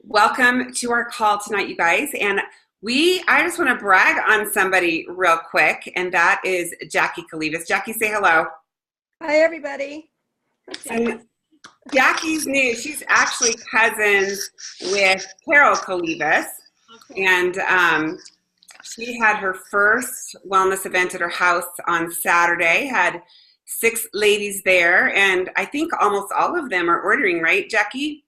Welcome to our call tonight, you guys. And I just want to brag on somebody real quick, and that is Jackie Kalivas. Jackie, say hello. Hi, everybody. And Jackie's new. She's actually cousins with Carol Kalivas, and she had her first wellness event at her house on Saturday. Had 6 ladies there, and I think almost all of them are ordering, right, Jackie?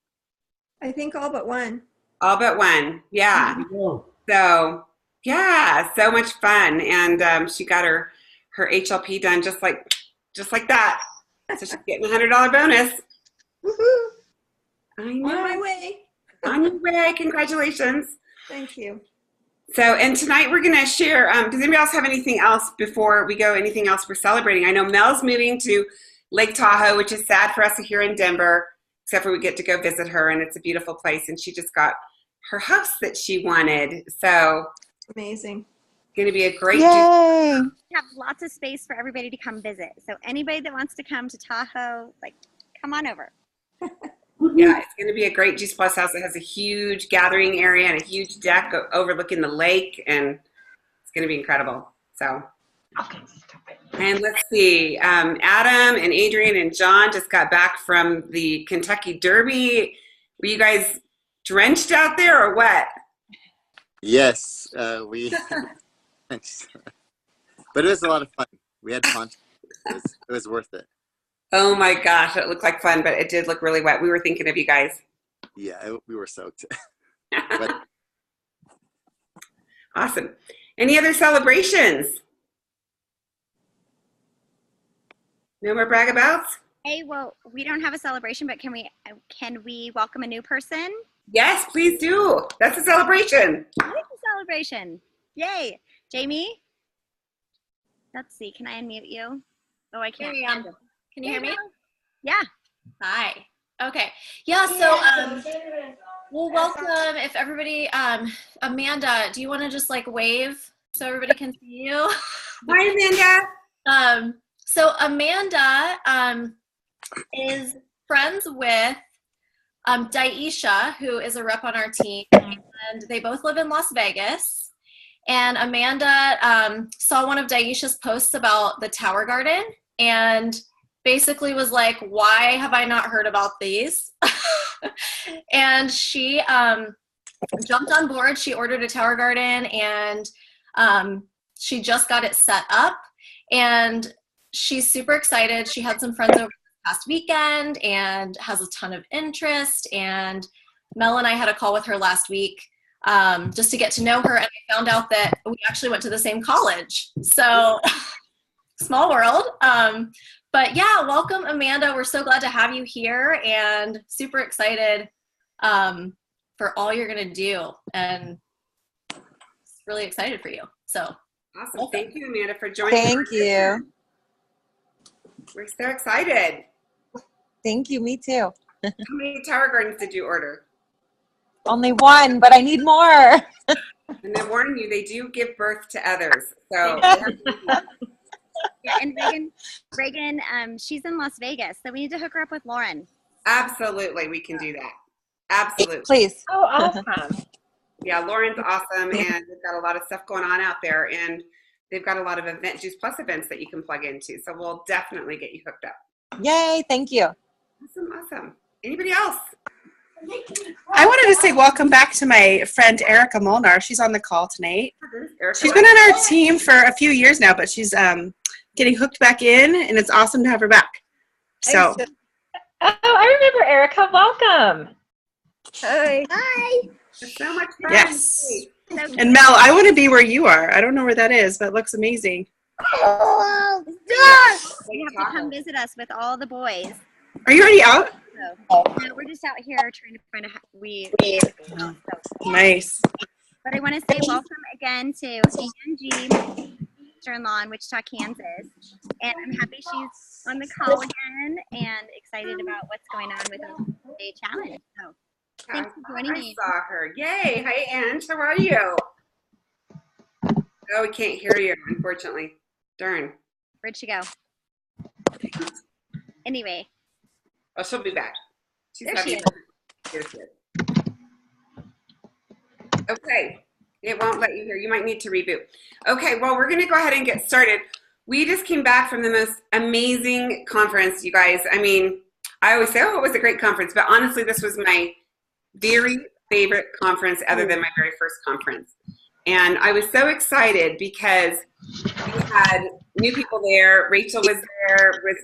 I think all but one. All but one, yeah. So, yeah, so much fun, and she got her HLP done just like that. So she's getting a $100 bonus. Woohoo! I know. On my way. On your way. Congratulations. Thank you. So, and tonight we're going to share, does anybody else have anything else before we go, anything else we're celebrating? I know Mel's moving to Lake Tahoe, which is sad for us here in Denver, except for we get to go visit her, and it's a beautiful place, and she just got her house that she wanted. So, amazing. Going to be a great Yay! We have lots of space for everybody to come visit. So anybody that wants to come to Tahoe, come on over. Yeah, it's going to be a great Juice Plus house. It has a huge gathering area and a huge deck overlooking the lake, and it's going to be incredible. So, Okay, stop it. And let's see, Adam and Adrian and John just got back from the Kentucky Derby. Were you guys drenched out there or what? Yes, we, but it was a lot of fun. We had fun. It was worth it. Oh my gosh, it looked like fun, but it did look really wet. We were thinking of you guys. Yeah, we were soaked. Awesome. Any other celebrations? No more bragabouts? Hey, well, we don't have a celebration, but can we welcome a new person? Yes, please do. That's a celebration. It's a celebration. Yay. Jamie? Let's see. Can I unmute you? Oh, I can't. Here I am. Can you hear me? Yeah. Hi. Okay. Yeah, so we'll welcome if everybody Amanda, do you want to just wave so everybody can see you? Hi, Amanda. So Amanda is friends with Daisha, who is a rep on our team, and they both live in Las Vegas. And Amanda saw one of Daisha's posts about the Tower Garden and basically was like, why have I not heard about these? And she jumped on board. She ordered a Tower Garden, and she just got it set up, and she's super excited. She had some friends over this past weekend and has a ton of interest, and Mel and I had a call with her last week just to get to know her, and I found out that we actually went to the same college. So small world. But yeah, welcome, Amanda. We're so glad to have you here and super excited for all you're going to do, and really excited for you. So Awesome. welcome. Thank you, Amanda, for joining. Thank you. We're so excited. Thank you. Me too. How many Tower Gardens did you order? Only one, but I need more. And they warn you, they do give birth to others. So Yeah, and Reagan, she's in Las Vegas, so we need to hook her up with Lauren. absolutely, we can do that. Absolutely. Please. Oh, awesome. Yeah, Lauren's awesome, and they've got a lot of stuff going on out there, and they've got a lot of Juice Plus events that you can plug into. So we'll definitely get you hooked up. Yay. Thank you. Awesome. Anybody else? I wanted to say welcome back to my friend Erica Molnar. She's on the call tonight. Erica, She's been on our team for a few years now, but she's getting hooked back in, and it's awesome to have her back. So, Oh, I remember Erica. Welcome. Hi. Hi. it's so much fun. yes. So And Mel, I want to be where you are. I don't know where that is, but it looks amazing. you have to come visit us with all the boys. Are you already out? So, no, we're just out here trying to find Nice. But I want to say welcome again to Angie, sister-in-law in Wichita, Kansas. And I'm happy she's on the call again and excited about what's going on with the day challenge. So thanks for joining me. I saw her. Yay. Hi, Ange. How are you? Oh, we can't hear you, unfortunately. Darn. Where'd she go? Anyway. Oh, she'll be back. She's There happy. she is. Here she is. Okay, it won't let you hear. You might need to reboot. Okay, well, we're going to go ahead and get started. We just came back from the most amazing conference, you guys. I mean, I always say, oh, it was a great conference, but honestly, this was my very favorite conference other than my very first conference. And I was so excited because we had new people there. Rachel was there, was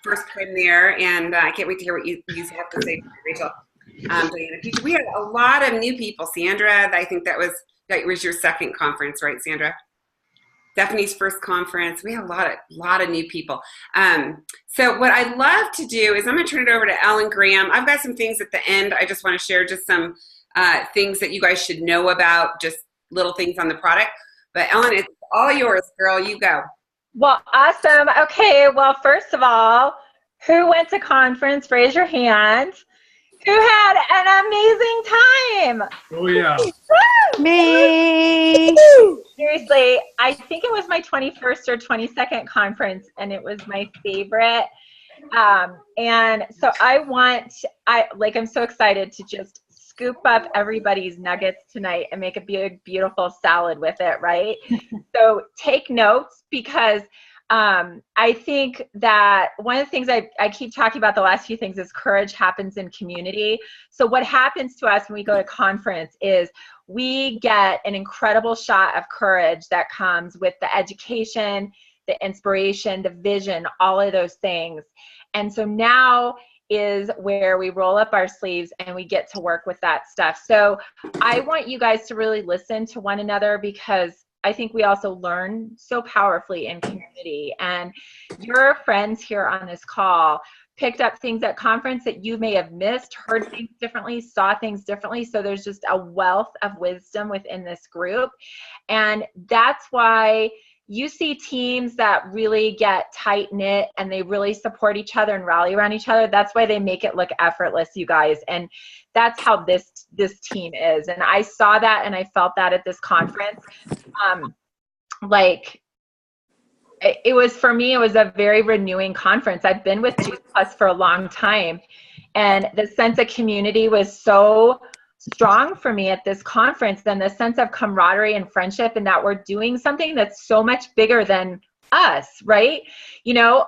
first time there, and I can't wait to hear what you have to say, Rachel. Diana, we had a lot of new people. Sandra, I think that was your second conference, right, Sandra? Stephanie's first conference. We had a lot of new people. So what I'd love to do is I'm going to turn it over to Ellen Graham. I've got some things at the end. I just want to share just some things that you guys should know about, just little things on the product. But Ellen, it's all yours, girl. You go. Well, awesome. Okay, well, first of all, who went to conference? Raise your hand. Who had an amazing time? Oh, yeah. Me. Seriously, I think it was my 21st or 22nd conference, and it was my favorite. And so I'm so excited to just scoop up everybody's nuggets tonight and make a big, beautiful salad with it, right? So take notes, because I think that one of the things I keep talking about the last few things is courage happens in community. So what happens to us when we go to conference is we get an incredible shot of courage that comes with the education, the inspiration, the vision, all of those things. And so now is where we roll up our sleeves and we get to work with that stuff. So I want you guys to really listen to one another, because I think we also learn so powerfully in community. And your friends here on this call picked up things at conference that you may have missed, heard things differently, saw things differently. So there's just a wealth of wisdom within this group. And that's why you see teams that really get tight knit and they really support each other and rally around each other. That's why they make it look effortless, you guys. And that's how this team is. And I saw that and I felt that at this conference. It was, for me, it was a very renewing conference. I've been with Juice Plus for a long time, and the sense of community was so strong for me at this conference, and the sense of camaraderie and friendship, and that we're doing something that's so much bigger than us, right? You know,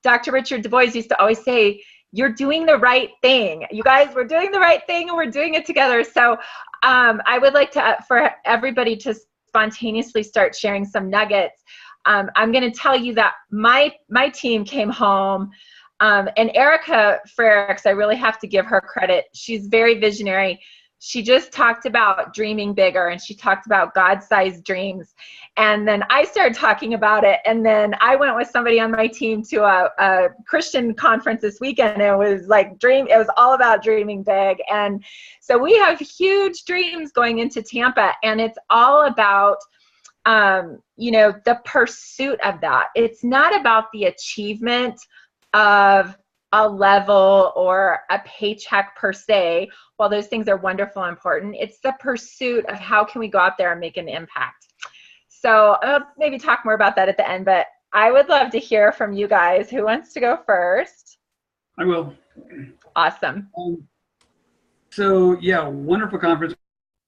Dr. Richard Du Bois used to always say, you're doing the right thing. You guys, we're doing the right thing and we're doing it together. So I would like to, for everybody to spontaneously start sharing some nuggets. I'm going to tell you that my team came home, and Erica Frericks, I really have to give her credit. She's very visionary. She just talked about dreaming bigger, and she talked about God-sized dreams. And then I started talking about it, and then I went with somebody on my team to a Christian conference this weekend. It was like it was all about dreaming big. And so we have huge dreams going into Tampa, and it's all about the pursuit of that. It's not about the achievement of a level or a paycheck per se. While those things are wonderful and important, it's the pursuit of how can we go out there and make an impact. So I'll maybe talk more about that at the end, but I would love to hear from you guys. Who wants to go first? I will. Awesome. So yeah, wonderful conference.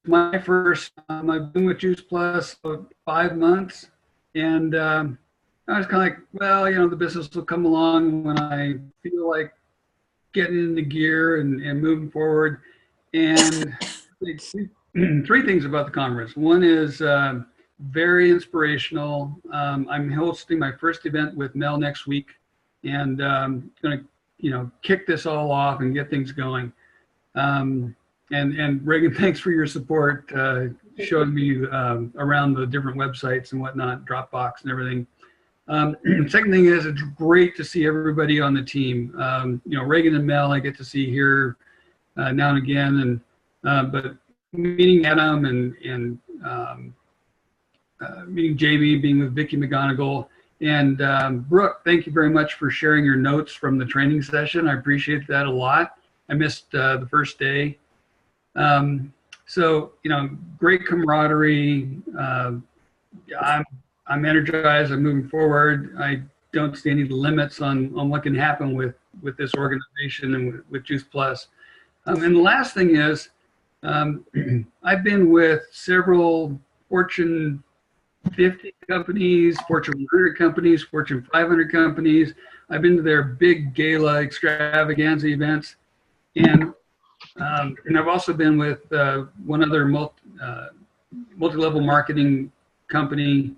My first, I've been with Juice Plus for 5 months, and I was kind of like, well, the business will come along when I feel like getting into gear and moving forward. And three things about the conference. One is very inspirational. I'm hosting my first event with Mel next week, and going to kick this all off and get things going. And Reagan, thanks for your support, showing me around the different websites and whatnot, Dropbox and everything. Second thing is, it's great to see everybody on the team. Reagan and Mel, I get to see here now and again, but meeting Adam and meeting Jamie, being with Vicki McGonigal, and Brooke, thank you very much for sharing your notes from the training session. I appreciate that a lot. I missed the first day. So, great camaraderie. I'm energized. I'm moving forward. I don't see any limits on what can happen with this organization and with Juice Plus. And the last thing is, I've been with several Fortune 50 companies, Fortune 100 companies, Fortune 500 companies. I've been to their big gala extravaganza events, and I've also been with one other multi-level marketing company,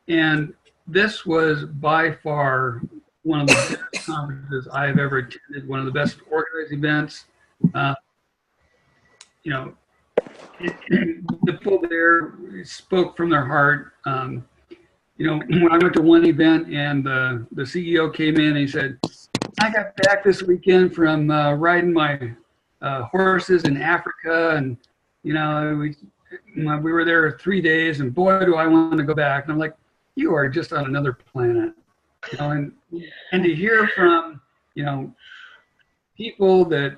and this was by far one of the best conferences I've ever attended, one of the best organized events. You know, the people there spoke from their heart. You know, when I went to one event and the CEO came in and he said, I got back this weekend from riding my horses in Africa, and, you know, we were there 3 days, and boy, do I want to go back. And I'm like, you are just on another planet. You know, and to hear from, you know, people that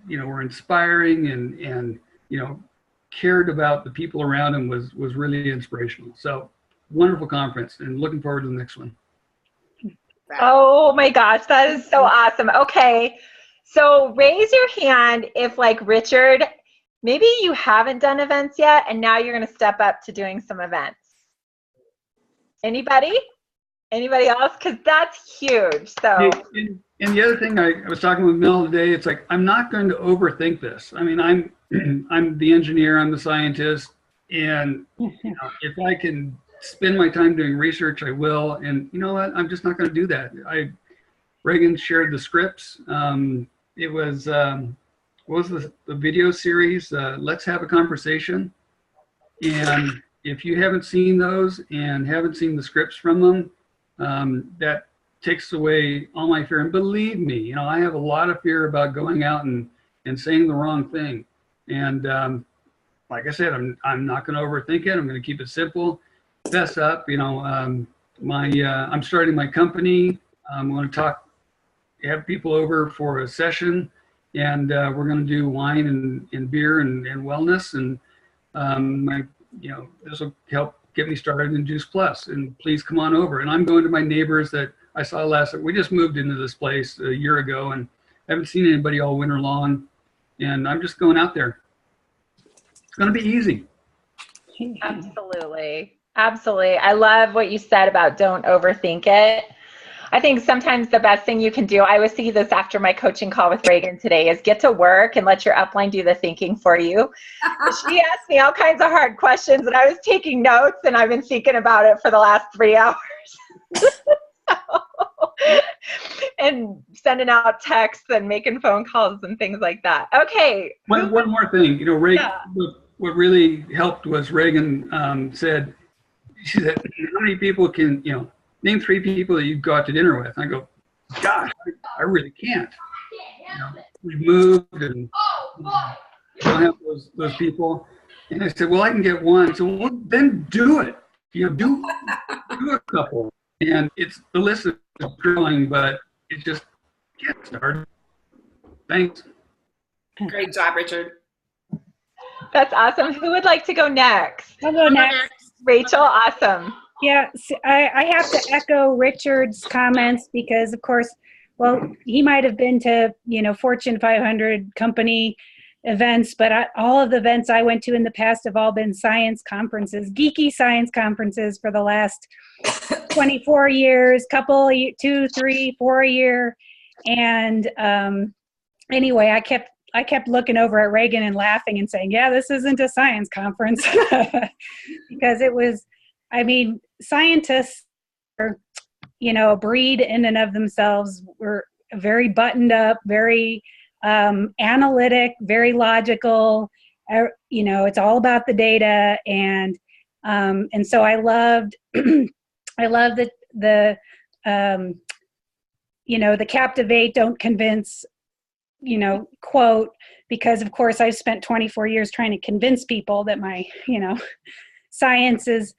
you know were inspiring and you know cared about the people around him was really inspirational. So wonderful conference, and looking forward to the next one. Oh my gosh, that is so awesome. Okay, so raise your hand if, like Richard, maybe you haven't done events yet and now you're going to step up to doing some events. Anybody else? Because that's huge. So and the other thing, I was talking with Mel today, it's like, I'm not going to overthink this. I mean, I'm the engineer, I'm the scientist, and you know, if I can spend my time doing research, I will. And you know what? I'm just not going to do that. Reagan shared the scripts. It was, what was the video series? Let's Have a Conversation. And if you haven't seen those and haven't seen the scripts from them, that takes away all my fear. And believe me, you know, I have a lot of fear about going out and saying the wrong thing. And like I said, I'm not going to overthink it. I'm going to keep it simple. Fess up, you know. I'm starting my company. I'm going to have people over for a session, and we're going to do wine and beer and wellness, and you know, this will help get me started in Juice Plus. And please come on over. And I'm going to my neighbors that I saw last. We just moved into this place a year ago, and haven't seen anybody all winter long. And I'm just going out there. It's going to be easy. Absolutely. Absolutely. I love what you said about don't overthink it. I think sometimes the best thing you can do, I always see this after my coaching call with Reagan today, is get to work and let your upline do the thinking for you. She asked me all kinds of hard questions, and I was taking notes, and I've been thinking about it for the last 3 hours. And sending out texts and making phone calls and things like that. Okay. One more thing, you know, Reagan, what really helped was Reagan she said, how many people can, you know, name 3 people that you'd go out to dinner with. And I go, gosh, I really can't. You know, we moved and don't have those people. And I said, well, I can get one. So well, then do it. You know, do a couple. And the list is growing, but it just gets started. Thanks. Great job, Richard. That's awesome. Who would like to go next? I'll go next. Rachel, awesome. Yeah, I have to echo Richard's comments because, of course, well, he might have been to, you know, Fortune 500 company events, but all of the events I went to in the past have all been science conferences, geeky science conferences for the last 24 years, 2, 3, 4 a year. And anyway, I kept looking over at Reagan and laughing and saying, yeah, this isn't a science conference because it was, I mean, scientists are, you know, a breed in and of themselves. We're very buttoned up, very analytic, very logical. You know, it's all about the data, and so I loved, I love the you know, the captivate, don't convince, you know, quote, because of course I've spent 24 years trying to convince people that my, you know, science is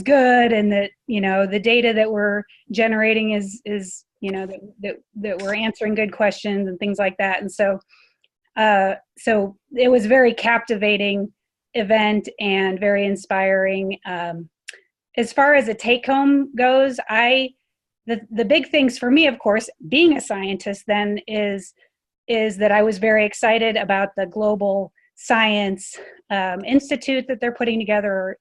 good, and that, you know, the data that we're generating is you know, that we're answering good questions and things like that. And so so it was a very captivating event and very inspiring. As far as a take home goes, the big things for me, of course, being a scientist then is that I was very excited about the global science institute that they're putting together.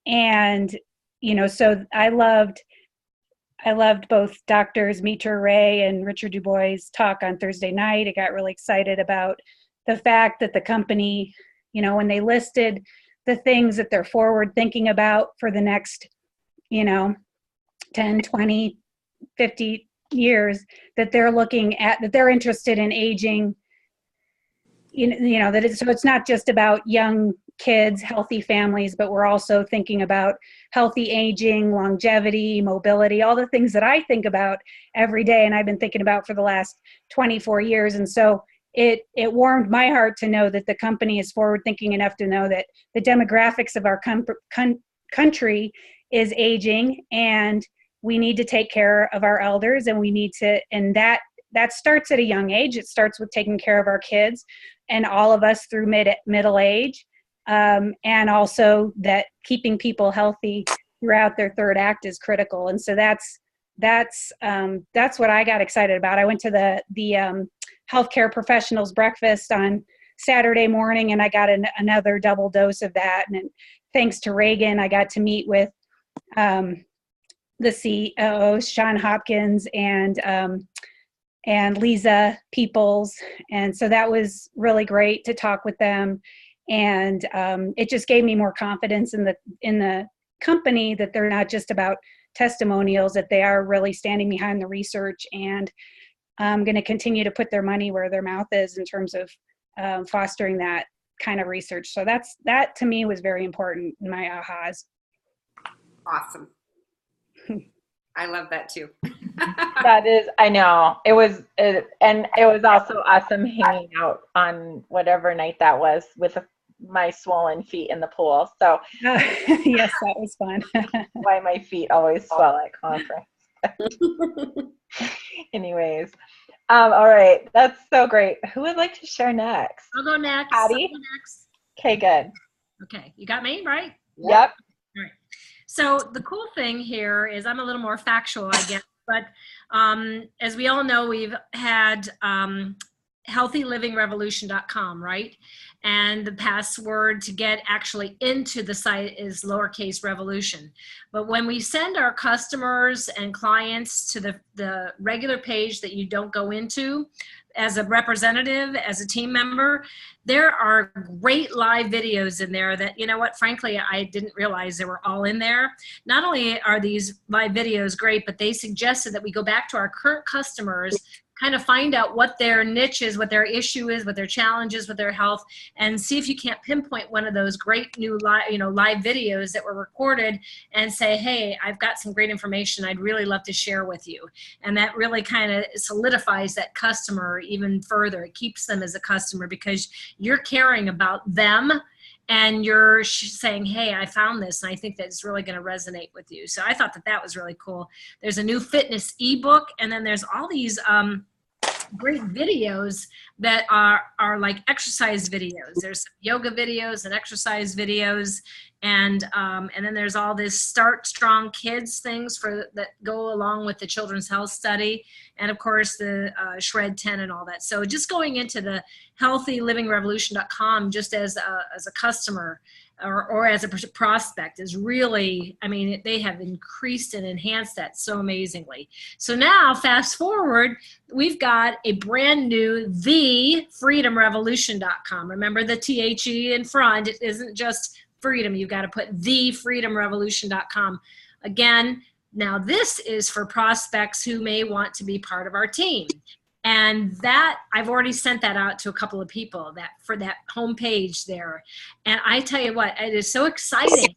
And, you know, so I loved both Doctors Mitra Ray and Richard Du Bois' talk on Thursday night. I got really excited about the fact that the company, you know, when they listed the things that they're forward thinking about for the next, you know, 10, 20, 50 years, that they're looking at, that they're interested in aging, you know, that so it's not just about young kids, healthy families, but we're also thinking about healthy aging, longevity, mobility, all the things that I think about every day, and I've been thinking about for the last 24 years. And so it warmed my heart to know that the company is forward thinking enough to know that the demographics of our country is aging, and we need to take care of our elders, and we need to, and that starts at a young age. It starts with taking care of our kids and all of us through middle age. And also that keeping people healthy throughout their third act is critical. And so that's what I got excited about. I went to the healthcare professionals breakfast on Saturday morning, and I got another double dose of that. And thanks to Reagan, I got to meet with the CEO, Sean Hopkins, and Lisa Peoples. And so that was really great to talk with them. And it just gave me more confidence in the company, that they're not just about testimonials, that they are really standing behind the research, and going to continue to put their money where their mouth is in terms of fostering that kind of research. So that to me was very important in my ahas. Awesome. I love that too. That is, I know. And it was also awesome hanging out on whatever night that was with my swollen feet in the pool. So yes, that was fun. why my feet always swell at conference. Anyways, all right, that's so great. Who would like to share next? I'll go next. Patty? I'll go next. Okay, good. Okay, you got me, right? Yep. All right. So the cool thing here is I'm a little more factual, I guess, but as we all know, we've had healthylivingrevolution.com, right? And the password to get actually into the site is lowercase revolution. But when we send our customers and clients to the regular page that you don't go into, as a representative, as a team member, there are great live videos in there that, you know what, frankly, I didn't realize they were all in there. Not only are these live videos great, but they suggested that we go back to our current customers, kind of find out what their niche is, what their issue is, what their challenge is with their health, and see if you can't pinpoint one of those great new live videos that were recorded and say, hey, I've got some great information I'd really love to share with you. And that really kind of solidifies that customer even further. It keeps them as a customer because you're caring about them, and you're saying, hey, I found this, and I think that it's really going to resonate with you. So I thought that was really cool. There's a new fitness ebook, and then there's all these great videos that are like exercise videos. There's some yoga videos and exercise videos, and then there's all this Start Strong Kids things that go along with the Children's Health Study, and of course the Shred 10 and all that. So just going into the healthylivingrevolution.com just as a customer or as a prospect is really, I mean, they have increased and enhanced that so amazingly. So now, fast forward, we've got a brand new thefreedomrevolution.com. Remember the THE in front. It isn't just freedom. You've got to put thefreedomrevolution.com. Again, now this is for prospects who may want to be part of our team. And that, I've already sent that out to a couple of people for that homepage there. And I tell you what, it is so exciting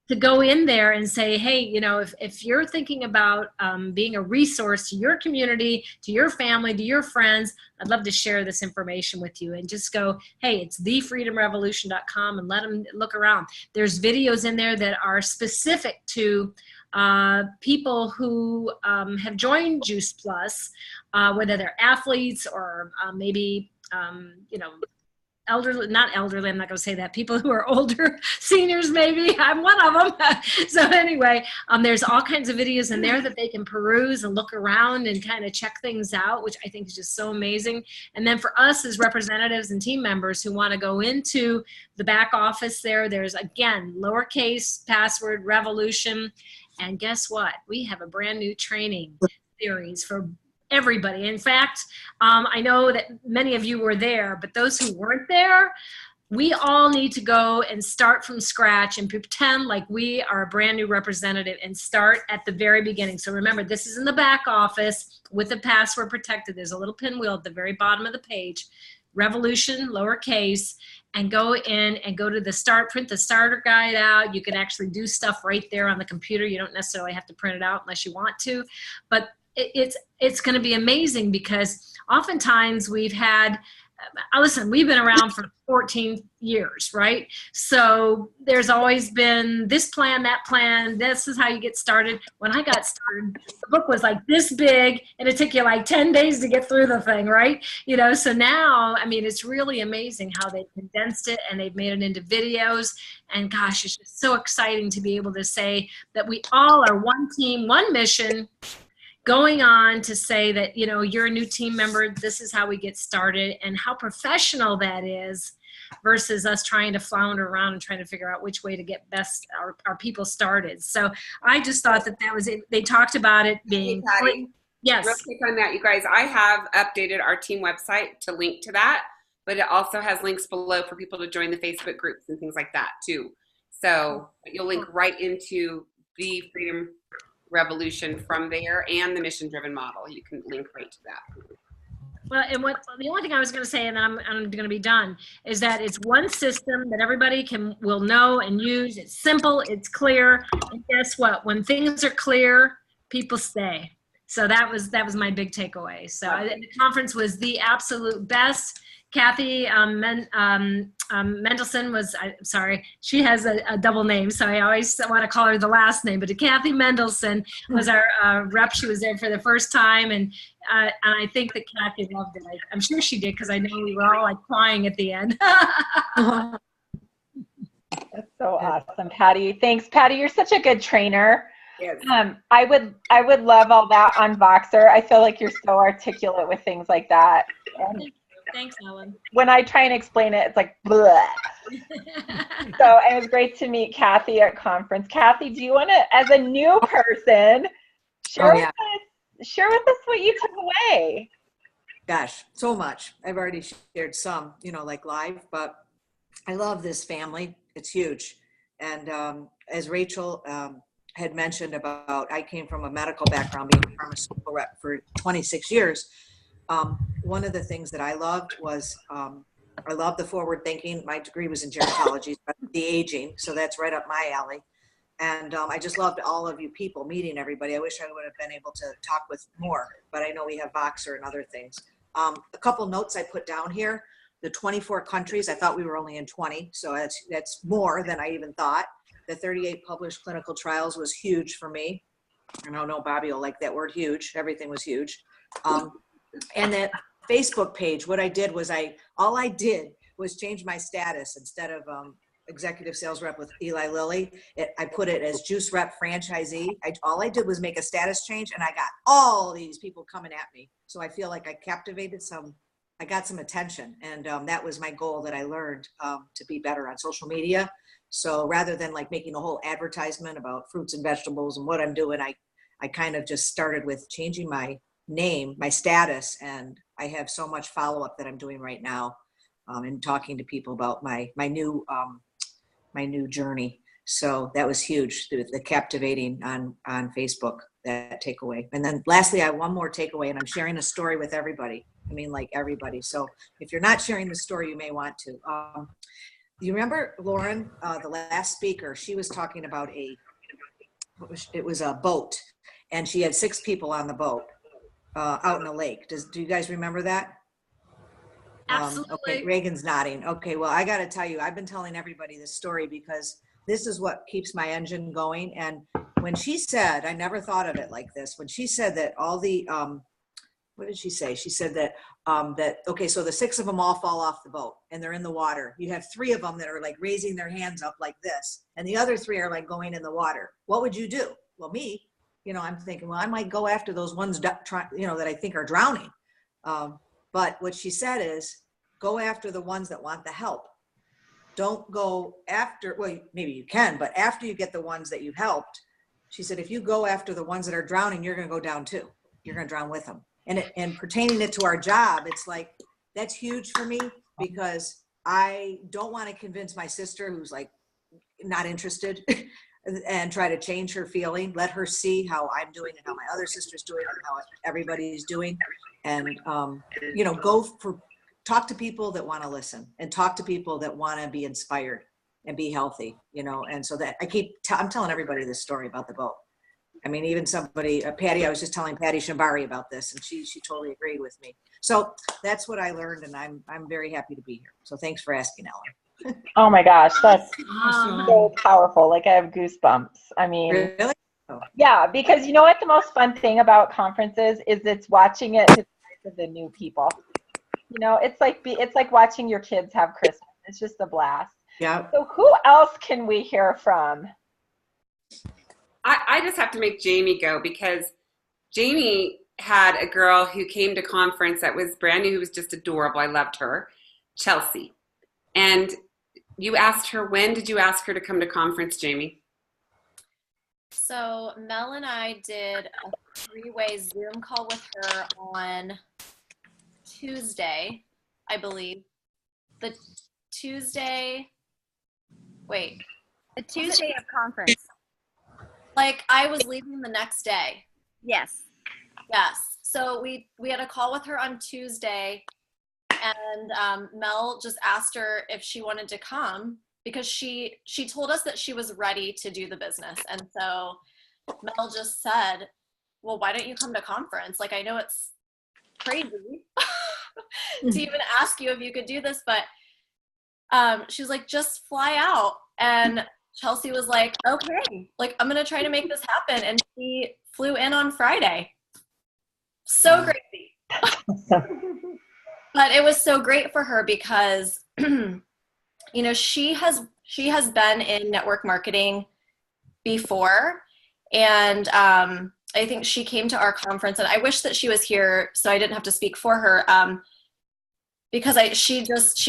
to go in there and say, hey, you know, if you're thinking about being a resource to your community, to your family, to your friends, I'd love to share this information with you. And just go, hey, it's thefreedomrevolution.com, and let them look around. There's videos in there that are specific to people who have joined Juice Plus, whether they're athletes or maybe, you know, elderly, not elderly, I'm not going to say that, people who are older, seniors maybe, I'm one of them. So anyway, there's all kinds of videos in there that they can peruse and look around and kind of check things out, which I think is just so amazing. And then for us as representatives and team members who want to go into the back office there's, again, lowercase password revolution. And guess what? We have a brand new training series for everybody. In fact, I know that many of you were there, but those who weren't there, we all need to go and start from scratch and pretend like we are a brand new representative and start at the very beginning. So remember, this is in the back office with the password protected. There's a little pinwheel at the very bottom of the page, revolution, lowercase, and go in and go to the start, print the starter guide out. You can actually do stuff right there on the computer. You don't necessarily have to print it out unless you want to, but it's going to be amazing because oftentimes we've had, listen, we've been around for 14 years, right? So there's always been this plan, that plan, this is how you get started. When I got started, the book was like this big and it took you like 10 days to get through the thing, right? You know, so now, I mean, it's really amazing how they condensed it and they've made it into videos. And gosh, it's just so exciting to be able to say that we all are one team, one mission, going on to say that, you know, you're a new team member, this is how we get started, and how professional that is versus us trying to flounder around and trying to figure out which way to get best our people started. So I just thought that was it. They talked about it being free. Yes. Real quick on that, you guys, I have updated our team website to link to that, but it also has links below for people to join the Facebook groups and things like that too. So you'll link right into the Freedom Revolution from there and the mission driven model. You can link right to that. Well, and the only thing I was going to say, and then I'm going to be done, is that it's one system that everybody will know and use. It's simple, it's clear, and guess what? When things are clear, people stay. So that was my big takeaway. So the conference was the absolute best. Kathy Mendelson was, sorry, she has a double name, so I always want to call her the last name, but Kathy Mendelson was our rep. She was there for the first time, and I think that Kathy loved it. I'm sure she did, because I know we were all like crying at the end. That's so awesome, Patty. Thanks, Patty. You're such a good trainer. Yes. I would love all that on Voxer. I feel like you're so articulate with things like that. And thanks, Ellen. when I try and explain it, it's like, bleh. So it was great to meet Kathy at conference. Kathy, do you want to, as a new person, share with us what you took away? Gosh, so much. I've already shared some, like live, but I love this family. It's huge. And as Rachel had mentioned about, I came from a medical background, being a pharmaceutical rep for 26 years. One of the things that I loved was, I love the forward thinking. My degree was in gerontology, the aging. So that's right up my alley. And I just loved all of you people, meeting everybody. I wish I would have been able to talk with more, but I know we have Voxer and other things. A couple notes I put down here, the 24 countries, I thought we were only in 20. So that's more than I even thought. The 38 published clinical trials was huge for me. I don't know, Bobby will like that word, huge. Everything was huge. And that Facebook page, what I did was all I did was change my status. Instead of executive sales rep with Eli Lilly, I put it as juice rep franchisee. All I did was make a status change, and I got all these people coming at me. So I feel like I captivated I got some attention, and that was my goal that I learned to be better on social media. So rather than like making a whole advertisement about fruits and vegetables and what I'm doing, I kind of just started with changing my name, my status, and I have so much follow-up that I'm doing right now, and talking to people about my new journey. So that was huge, the captivating on Facebook, that takeaway. And then lastly, I have one more takeaway, and I'm sharing a story with everybody. I mean, like everybody. So if you're not sharing the story, you may want to. You remember Lauren, the last speaker, she was talking about it was a boat, and she had 6 people on the boat out in a lake. Do you guys remember that? Absolutely. Okay, Reagan's nodding. Okay, well, I got to tell you, I've been telling everybody this story because this is what keeps my engine going. And when she said, I never thought of it like this, when she said that all the what did she say? She said that, okay, so the 6 of them all fall off the boat and they're in the water. You have 3 of them that are like raising their hands up like this, and the other 3 are like going in the water. What would you do? Well, me, I'm thinking, well, I might go after those ones, that I think are drowning. But what she said is, go after the ones that want the help. Don't go after, well, maybe you can, but after you get the ones that you've helped, she said, if you go after the ones that are drowning, you're going to go down too. You're going to drown with them. And pertaining it to our job, it's like, that's huge for me, because I don't want to convince my sister who's like not interested and try to change her feeling. Let her see how I'm doing and how my other sister's doing and how everybody's doing. And, talk to people that want to listen, and talk to people that want to be inspired and be healthy, and so that I'm telling everybody this story about the boat. I mean, even somebody, Patty, I was just telling Patty Shambari about this, and she totally agreed with me. So that's what I learned, and I'm very happy to be here. So thanks for asking, Ellen. Oh my gosh, that's so powerful. Like, I have goosebumps. I mean, really? Yeah, because you know what the most fun thing about conferences is, it's watching it to the new people. It's like watching your kids have Christmas. It's just a blast. Yeah. So who else can we hear from? I just have to make Jamie go, because Jamie had a girl who came to conference that was brand new, who was just adorable. I loved her, Chelsea. And you asked her, when did you ask her to come to conference, Jamie? So Mel and I did a 3-way Zoom call with her on Tuesday, I believe. The Tuesday of conference. Like, I was leaving the next day. Yes. Yes. So we had a call with her on Tuesday, and Mel just asked her if she wanted to come, because she told us that she was ready to do the business. And so Mel just said, well, why don't you come to conference? Like, I know it's crazy to even ask you if you could do this, but she was like, just fly out. And Chelsea was like, okay, like, I'm going to try to make this happen. And she flew in on Friday. So crazy. But it was so great for her because, she has been in network marketing before. And I think she came to our conference, and I wish that she was here so I didn't have to speak for her, because she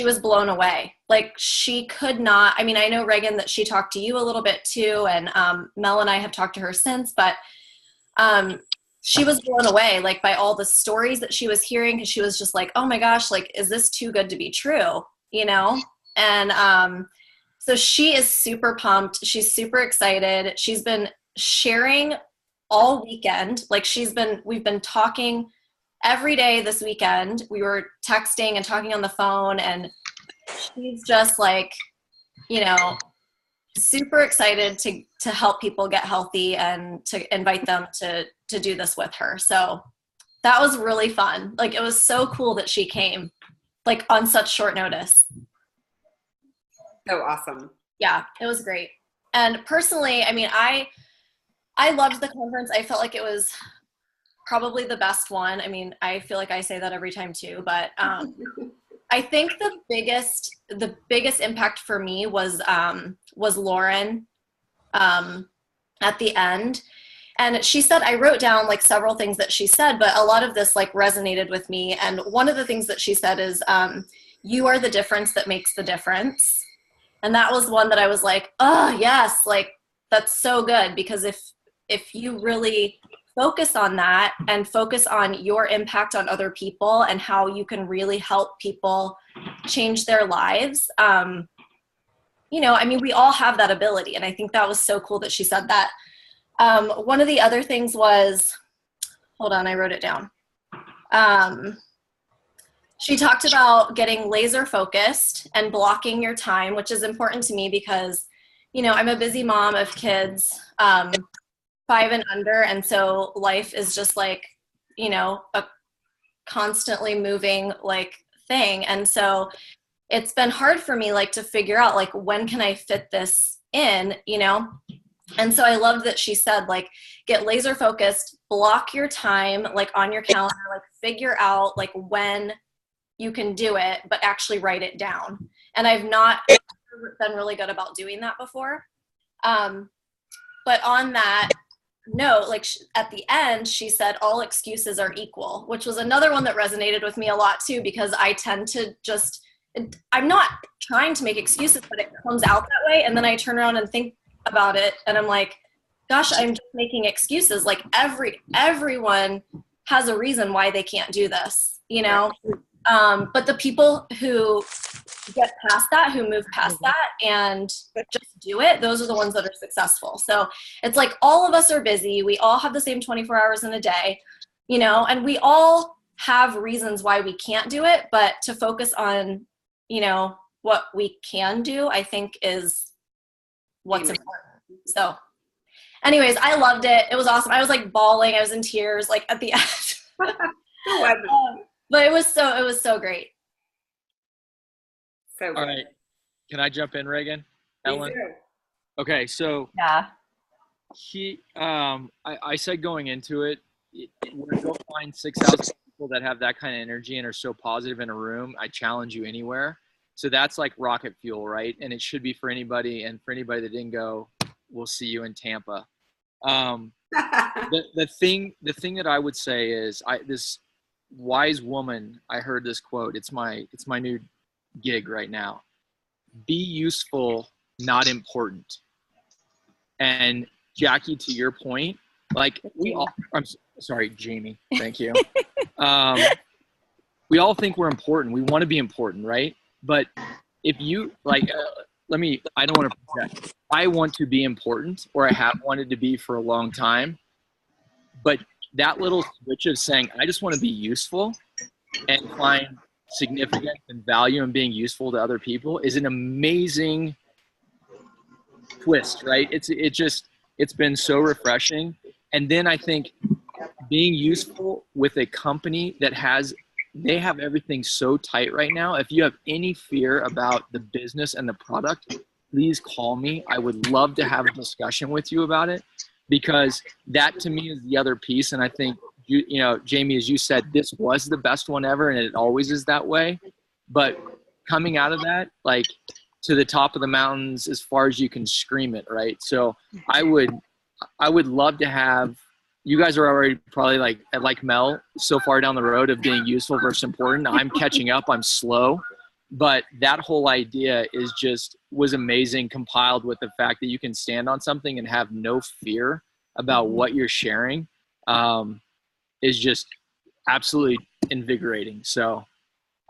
was blown away. Like, she could not, I mean, I know, Reagan, that she talked to you a little bit too, and Mel and I have talked to her since, but she was blown away, like, by all the stories that she was hearing, because she was just like, oh my gosh, like, is this too good to be true, And so she is super pumped. She's super excited. She's been sharing all weekend. Like, we've been talking every day this weekend. We were texting and talking on the phone, and she's just like, super excited to help people get healthy and to invite them to do this with her. So that was really fun. Like, it was so cool that she came, like, on such short notice. So awesome. Yeah, it was great. And personally, I mean, I loved the conference. I felt like it was probably the best one. I mean, I feel like I say that every time too, but I think the biggest impact for me was Lauren at the end. And she said, I wrote down like several things that she said, but a lot of this like resonated with me. And one of the things that she said is, you are the difference that makes the difference. And that was one that I was like, oh yes, like, that's so good, because if you really focus on that and focus on your impact on other people and how you can really help people change their lives, I mean, we all have that ability. And I think that was so cool that she said that. One of the other things was, hold on, I wrote it down. She talked about getting laser focused and blocking your time, which is important to me because, I'm a busy mom of kids, 5 and under. And so life is just like, a constantly moving like thing. And so it's been hard for me, like, to figure out like, when can I fit this in, And so I loved that she said, like, get laser focused, block your time, like on your calendar, like figure out like when you can do it, but actually write it down. And I've not been really good about doing that before. But on that note, like at the end, she said, all excuses are equal, which was another one that resonated with me a lot too, because I tend to just, I'm not trying to make excuses, but it comes out that way. And then I turn around and think about it and I'm like, gosh, I'm just making excuses. Like everyone has a reason why they can't do this, you know? But the people who get past that, who move past that and just do it, those are the ones that are successful. So it's like all of us are busy. We all have the same 24 hours in a day, you know, and we all have reasons why we can't do it, but to focus on, you know, what we can do, I think is what's important. So anyways, I loved it. It was awesome. I was like bawling. I was in tears like at the end. But it was so great. So all right. Can I jump in, Reagan? Ellen? Okay, so Yeah. I said going into it, when you go find 6,000 people that have that kind of energy and are so positive in a room, I challenge you anywhere. So that's like rocket fuel, right? And it should be for anybody. And for anybody that didn't go, we'll see you in Tampa. The thing that I would say is, this wise woman, I heard this quote. It's my new gig right now. Be useful, not important. And Jackie, to your point, like sorry, Jamie. Thank you. We all think we're important. We want to be important, right? But if you like, I don't want to project. I want to be important, or I have wanted to be for a long time. But that little switch of saying, I just want to be useful and find significance and value in being useful to other people is an amazing twist, right? It's been so refreshing. And then I think being useful with a company that they have everything so tight right now. If you have any fear about the business and the product, please call me. I would love to have a discussion with you about it, because that to me is the other piece. And I think, you know, Jamie, as you said, this was the best one ever, and it always is that way. But coming out of that, like to the top of the mountains as far as you can scream it, right? So I would love to have, you guys are already probably like Mel, so far down the road of being useful versus important. I'm catching up, I'm slow. But that whole idea was amazing, compiled with the fact that you can stand on something and have no fear about what you're sharing, is just absolutely invigorating. So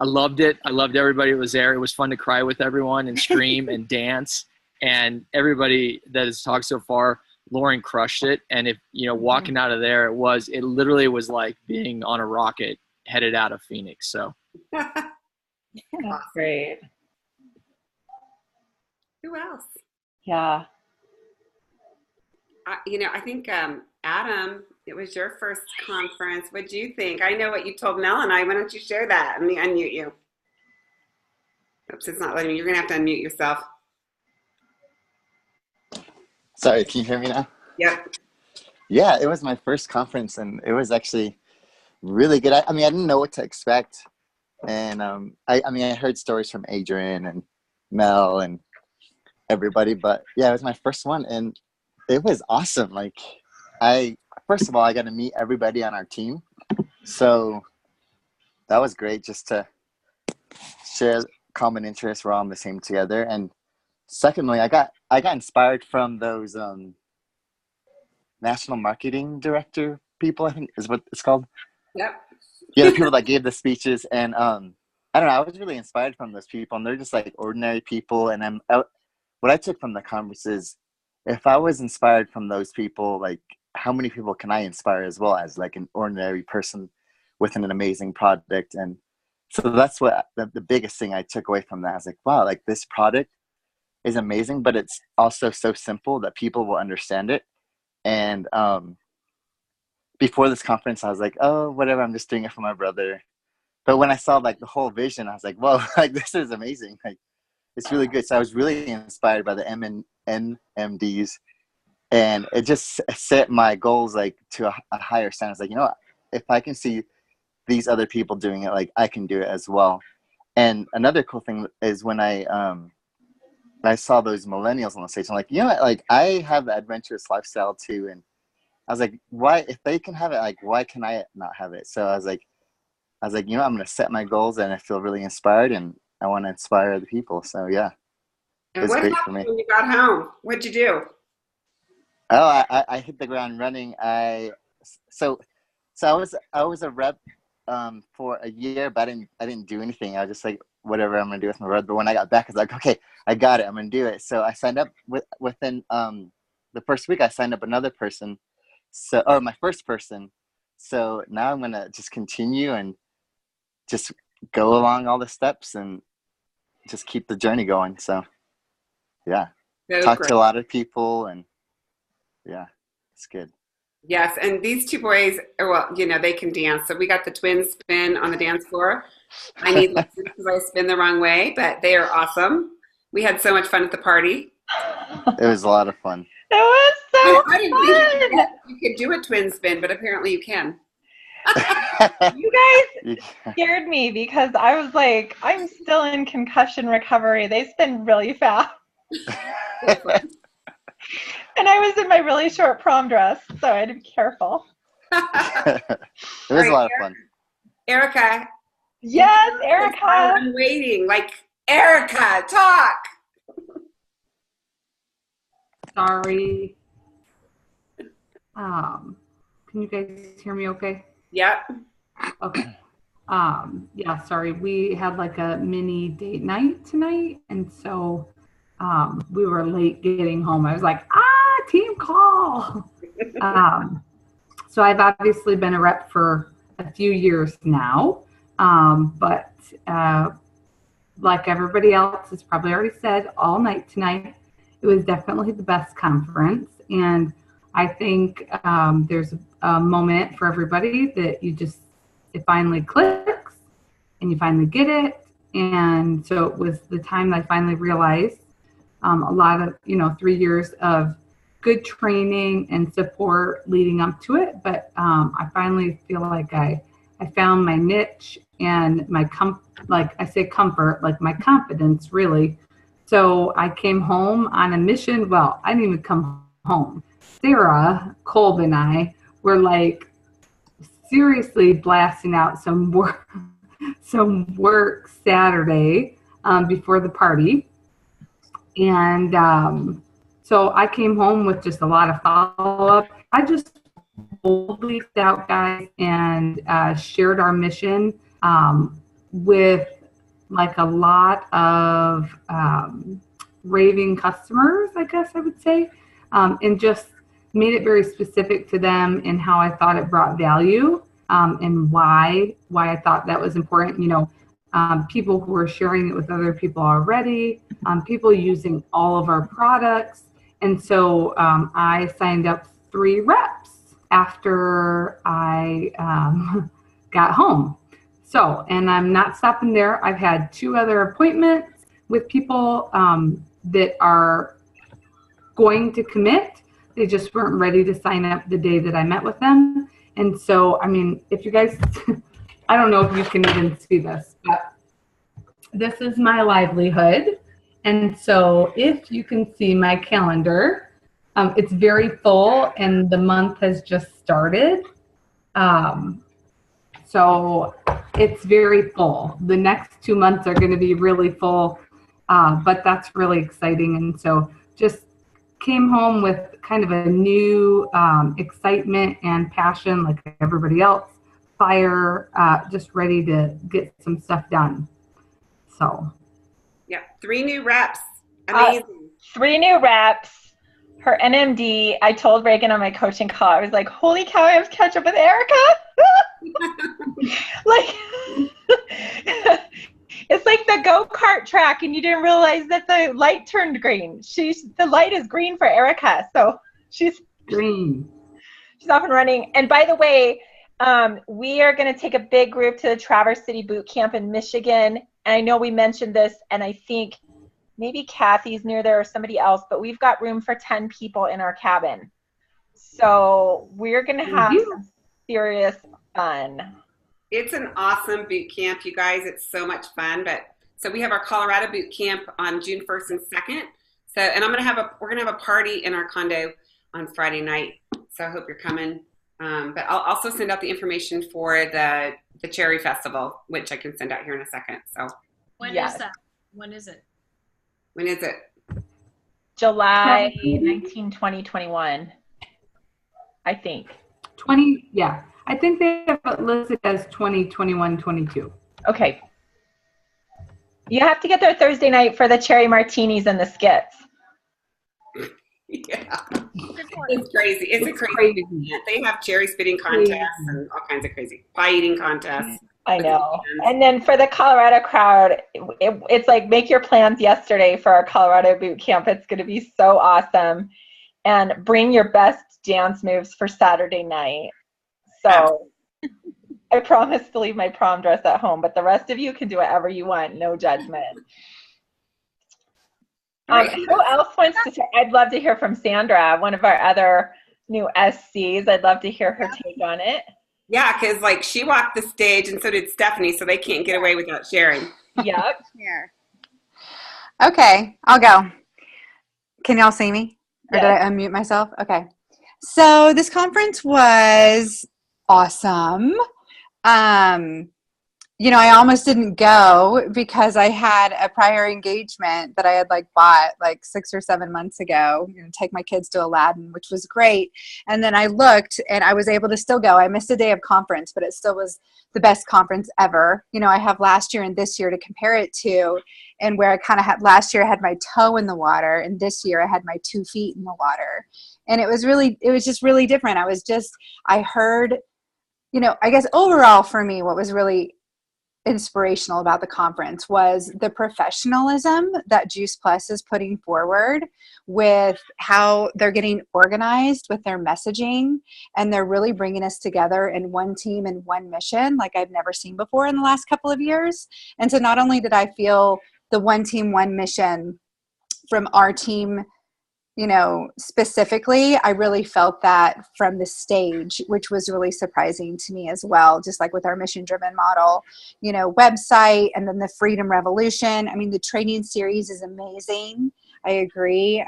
I loved it. I loved everybody that was there. It was fun to cry with everyone and scream and dance. And everybody that has talked so far, Lauren crushed it. And if, you know, walking out of there, it literally was like being on a rocket headed out of Phoenix. So. Great. Who else? Yeah. I think Adam, it was your first conference. What do you think? I know what you told Mel and I. Why don't you share that? Let me unmute you. Oops, it's not letting me. You're gonna have to unmute yourself. Sorry, can you hear me now? Yep. Yeah, it was my first conference, and it was actually really good. I mean, I didn't know what to expect. And I heard stories from Adrian and Mel and everybody, but yeah, it was my first one, and it was awesome. Like, first of all, I got to meet everybody on our team, so that was great, just to share common interests. We're all on the same together. And secondly, I got inspired from those national marketing director people, I think is what it's called. Yep. Yeah, the people that gave the speeches, and I don't know, I was really inspired from those people, and they're just like ordinary people. And what I took from the conference is, if I was inspired from those people, like how many people can I inspire as well as like an ordinary person with an amazing product? And so that's what the biggest thing I took away from that. I was like, wow, like this product is amazing, but it's also so simple that people will understand it. And before this conference, I was like, oh, whatever, I'm just doing it for my brother. But when I saw like the whole vision, I was like, whoa, like this is amazing. Like, it's really good. So I was really inspired by the NMDs. and it just set my goals like to a higher standard. It's like, you know what? If I can see these other people doing it, like I can do it as well. And another cool thing is when I saw those millennials on the stage, I'm like, you know what? Like I have the adventurous lifestyle too, and I was like, why, if they can have it, like why can I not have it? So I was like, you know, I'm gonna set my goals, and I feel really inspired, and I want to inspire other people. So yeah, And it's what great for happened me. when you got home? What'd you do? Oh, I hit the ground running. So I was a rep for a year, but I didn't do anything. I was just like, whatever I'm gonna do with my rep. But when I got back, I was like, okay, I got it. I'm gonna do it. So I signed up within the first week. I signed up another person. Or my first person. So now I'm gonna just continue and just go along all the steps and just keep the journey going. So yeah, talk to a lot of people, and yeah, it's good. Yes, and these two boys, well, you know, they can dance. So we got the twin spin on the dance floor. I need lessons because I spin the wrong way, but they are awesome. We had so much fun at the party. It was a lot of fun. It was so I didn't think you could do a twin spin, but apparently you can. You guys scared me because I was like, I'm still in concussion recovery. They spin really fast. And I was in my really short prom dress, so I had to be careful. It was a lot of fun. Erica. Yes, Erica. I'm waiting. Like, Erica, talk. Sorry. Can you guys hear me okay? Yep. Okay. Yeah, sorry. We had like a mini date night tonight, and so we were late getting home. I was like, team call. So I've obviously been a rep for a few years now, but like everybody else has probably already said all night tonight, it was definitely the best conference. And I think there's a moment for everybody that it finally clicks and you finally get it. And so it was the time that I finally realized a lot of, 3 years of good training and support leading up to it. But I finally feel like I found my niche and my comfort, like my confidence really. So I came home on a mission. Well, I didn't even come home. Sarah, Kolb, and I were like seriously blasting out some work Saturday before the party. And so I came home with just a lot of follow-up. I just boldly stepped out, guys, and shared our mission with like a lot of raving customers, I guess I would say, and just made it very specific to them and how I thought it brought value and why I thought that was important. People who are sharing it with other people already, people using all of our products. And so I signed up 3 reps after I got home. So, and I'm not stopping there. I've had 2 other appointments with people that are going to commit. They just weren't ready to sign up the day that I met with them. And so, I mean, if you guys, I don't know if you can even see this, but this is my livelihood. And so if you can see my calendar, it's very full and the month has just started. So it's very full. The next 2 months are going to be really full, but that's really exciting. And so just came home with kind of a new excitement and passion, like everybody else, fire, just ready to get some stuff done. So. Yeah, 3 new reps. Amazing. 3 new reps. Her NMD, I told Reagan on my coaching call, I was like, holy cow, I have to catch up with Erica. Like, it's like the go-kart track and you didn't realize that the light turned green. The light is green for Erica, so she's green. She's off and running. And by the way, we are going to take a big group to the Traverse City Boot Camp in Michigan. And I know we mentioned this, and I think maybe Kathy's near there or somebody else, but we've got room for 10 people in our cabin. So we're going to have some serious fun. It's an awesome boot camp, you guys. It's so much fun. So we have our Colorado boot camp on June 1st and 2nd. So, and we're gonna have a party in our condo on Friday night. So I hope you're coming. But I'll also send out the information for the Cherry Festival, which I can send out here in a second. So When is that? When is it? When is it? July 19, 2021, I think. 20, yeah. I think they have it listed as 2021, 22. Okay. You have to get there Thursday night for the cherry martinis and the skits. Yeah. It's crazy. It's a crazy event. They have cherry spitting contests and all kinds of crazy pie eating contests. I know. And then for the Colorado crowd, it's like make your plans yesterday for our Colorado boot camp. It's going to be so awesome. And bring your best dance moves for Saturday night. So I promise to leave my prom dress at home, but the rest of you can do whatever you want. No judgment. Who else wants to say? I'd love to hear from Sandra, one of our other new SCs. I'd love to hear her take on it. Yeah, because like she walked the stage and so did Stephanie, so they can't get away without sharing. Yep. Here. Okay, I'll go. Can y'all see me? Or did I unmute myself? Okay. So this conference was awesome. You know, I almost didn't go because I had a prior engagement that I had like bought like 6 or 7 months ago, you know, take my kids to Aladdin, which was great. And then I looked and I was able to still go. I missed a day of conference, but it still was the best conference ever. You know, I have last year and this year to compare it to, and where I kind of had last year I had my toe in the water and this year I had my 2 feet in the water. And it was just really different. I heard, you know, I guess overall for me, what was really inspirational about the conference was the professionalism that Juice Plus is putting forward with how they're getting organized with their messaging, and they're really bringing us together in one team and one mission like I've never seen before in the last couple of years. And so not only did I feel the one team, one mission from our team, you know, specifically, I really felt that from the stage, which was really surprising to me as well, just like with our mission-driven model, you know, website, and then the Freedom Revolution. I mean, the training series is amazing. I agree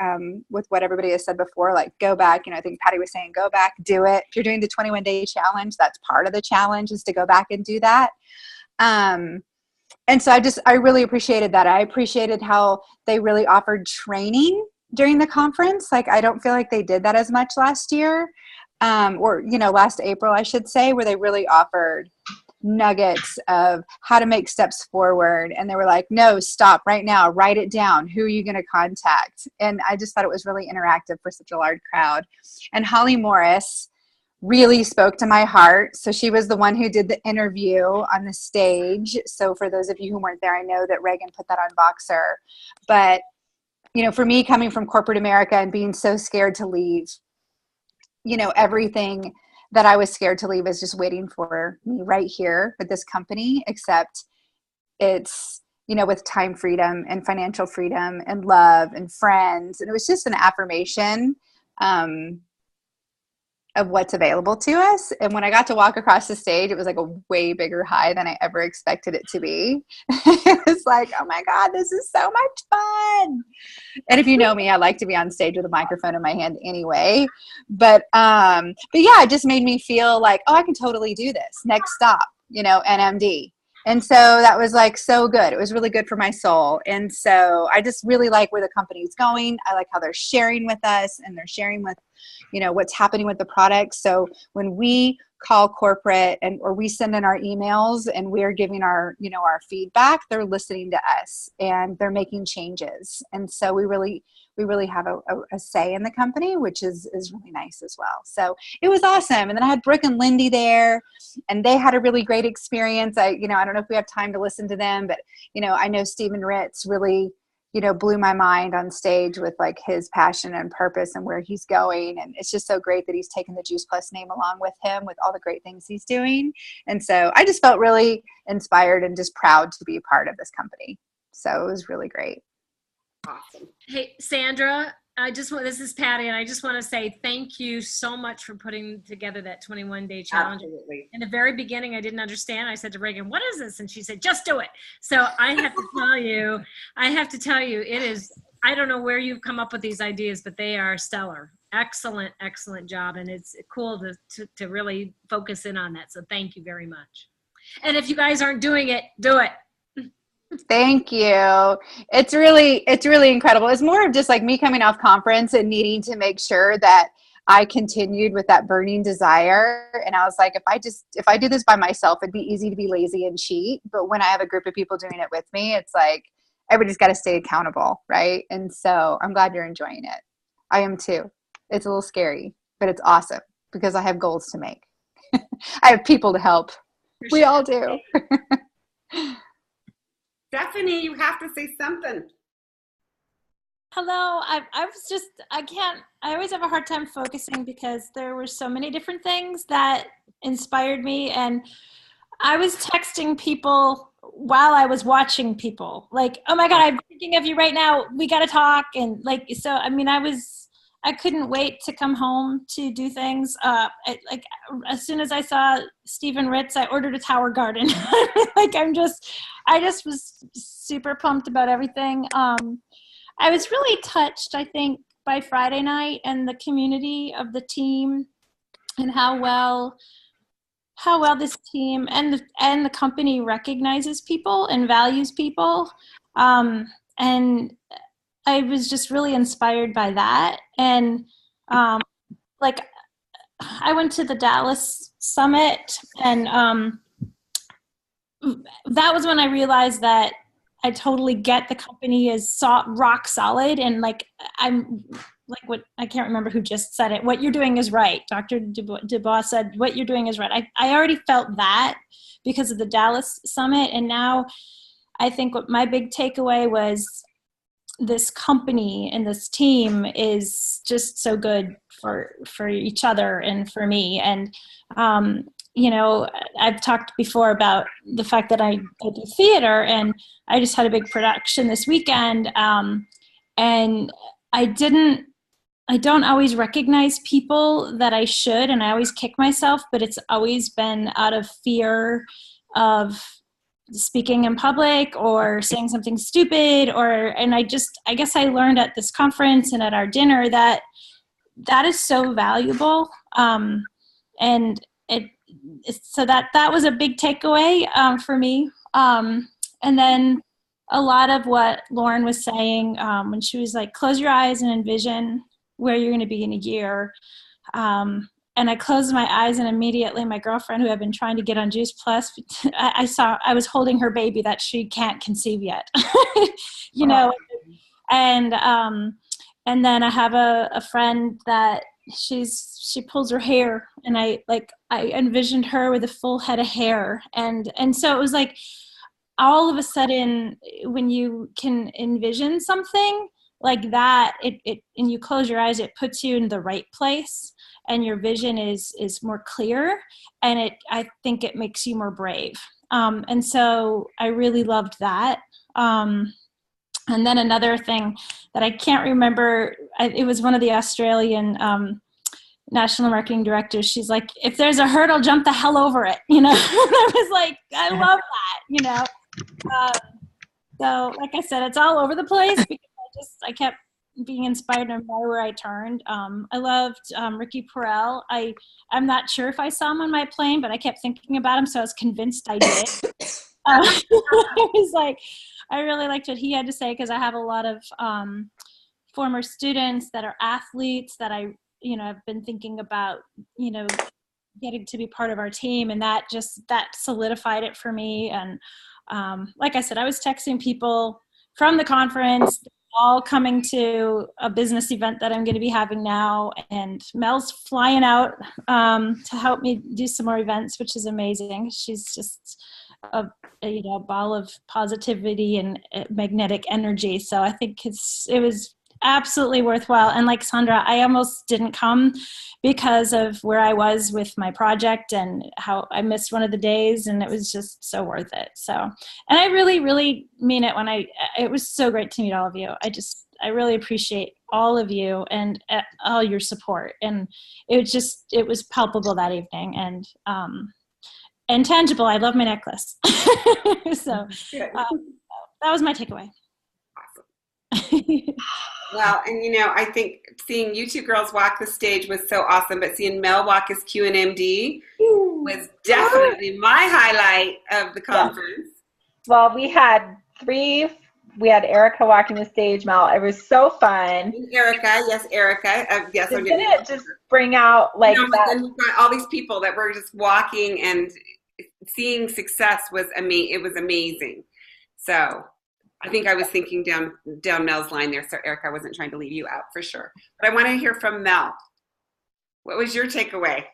with what everybody has said before, like go back, you know, I think Patty was saying, go back, do it. If you're doing the 21-day challenge, that's part of the challenge is to go back and do that. And so I really appreciated that. I appreciated how they really offered training during the conference. Like, I don't feel like they did that as much last year, or, you know, last April, I should say, where they really offered nuggets of how to make steps forward. And they were like, no, stop right now, write it down. Who are you going to contact? And I just thought it was really interactive for such a large crowd. And Holly Morris really spoke to my heart. So she was the one who did the interview on the stage. So for those of you who weren't there, I know that Reagan put that on Voxer, but you know, for me coming from corporate America and being so scared to leave, you know, everything that I was scared to leave is just waiting for me right here with this company, except it's, you know, with time freedom and financial freedom and love and friends. And it was just an affirmation of what's available to us. And when I got to walk across the stage, it was like a way bigger high than I ever expected it to be. It was like, oh my God, this is so much fun. And if you know me, I like to be on stage with a microphone in my hand anyway. But yeah, it just made me feel like, oh, I can totally do this. Next stop, you know, NMD. And so that was like so good. It was really good for my soul. And so I just really like where the company's going. I like how they're sharing with us and they're sharing with, you know, what's happening with the products. So when we call corporate or we send in our emails and we're giving our, you know, our feedback, they're listening to us and they're making changes. And so we really have a say in the company, which is really nice as well. So it was awesome. And then I had Brooke and Lindy there and they had a really great experience. I don't know if we have time to listen to them, but, you know, I know Stephen Ritz really, you know, blew my mind on stage with like his passion and purpose and where he's going. And it's just so great that he's taken the Juice Plus name along with him with all the great things he's doing. And so I just felt really inspired and just proud to be a part of this company. So it was really great. awesome. Hey, Sandra, this is Patty, and I just want to say thank you so much for putting together that 21-day challenge. Absolutely. In the very beginning, I didn't understand. I said to Reagan, what is this? And she said, just do it. So I have to tell you, it is, I don't know where you've come up with these ideas, but they are stellar. Excellent, excellent job. And it's cool to really focus in on that. So thank you very much. And if you guys aren't doing it, do it. Thank you. It's really incredible. It's more of just like me coming off conference and needing to make sure that I continued with that burning desire. And I was like, if I do this by myself, it'd be easy to be lazy and cheat. But when I have a group of people doing it with me, it's like everybody's got to stay accountable, right? And so I'm glad you're enjoying it. I am too. It's a little scary, but it's awesome because I have goals to make. I have people to help. We all do. Stephanie, you have to say something. Hello. I always have a hard time focusing because there were so many different things that inspired me. And I was texting people while I was watching people like, oh my God, I'm thinking of you right now. We got to talk. And like, so, I mean, I couldn't wait to come home to do things. As soon as I saw Stephen Ritz, I ordered a Tower Garden. I just was super pumped about everything. I was really touched, I think, by Friday night and the community of the team and how well this team and the company recognizes people and values people. And I was just really inspired by that. And I went to the Dallas Summit, and that was when I realized that I totally get the company is rock solid. And I'm like what I can't remember who just said it. What you're doing is right. Dr. Dubois said, what you're doing is right. I already felt that because of the Dallas Summit. And now I think what my big takeaway was, this company and this team is just so good for each other and for me. And, I've talked before about the fact that I do theater, and I just had a big production this weekend. And I don't always recognize people that I should, and I always kick myself, but it's always been out of fear of speaking in public or saying something stupid, and I guess I learned at this conference and at our dinner that is so valuable. So that was a big takeaway for me. And then a lot of what Lauren was saying when she was like, close your eyes and envision where you're going to be in a year. And I closed my eyes, and immediately my girlfriend, who had been trying to get on Juice Plus, I was holding her baby that she can't conceive yet, And then I have a friend that she pulls her hair, and I envisioned her with a full head of hair, and so it was like all of a sudden when you can envision something like that, and you close your eyes, it puts you in the right place. And your vision is more clear, and I think it makes you more brave. And so I really loved that. And then another thing that I can't remember, it was one of the Australian national marketing directors. She's like, if there's a hurdle, jump the hell over it, And I was like, I love that, So like I said, it's all over the place because I kept being inspired no matter where I turned. I loved Ricky Perel. I'm not sure if I saw him on my plane, but I kept thinking about him, so I was convinced I did. I was like, I really liked what he had to say because I have a lot of former students that are athletes that I, have been thinking about, getting to be part of our team, and that solidified it for me. And like I said, I was texting people from the conference, all coming to a business event that I'm going to be having now, and Mel's flying out to help me do some more events, which is amazing. She's just a ball of positivity and magnetic energy. So I think absolutely worthwhile. And like Sandra, I almost didn't come because of where I was with my project and how I missed one of the days, and it was just so worth it. So, and I really, really mean it when it was so great to meet all of you. I really appreciate all of you and all your support. And it was palpable that evening and tangible. I love my necklace. So that was my takeaway. Well, and I think seeing you two girls walk the stage was so awesome, but seeing Mel walk as QNMD was definitely my highlight of the conference. Well, we had Erica walking the stage, Mel. It was so fun. Erica. Yes, Didn't it just bring out like that? Then we've got all these people that were just walking, and seeing success was it was amazing. So I think I was thinking down Mel's line there, so Erica, I wasn't trying to leave you out for sure. But I want to hear from Mel. What was your takeaway?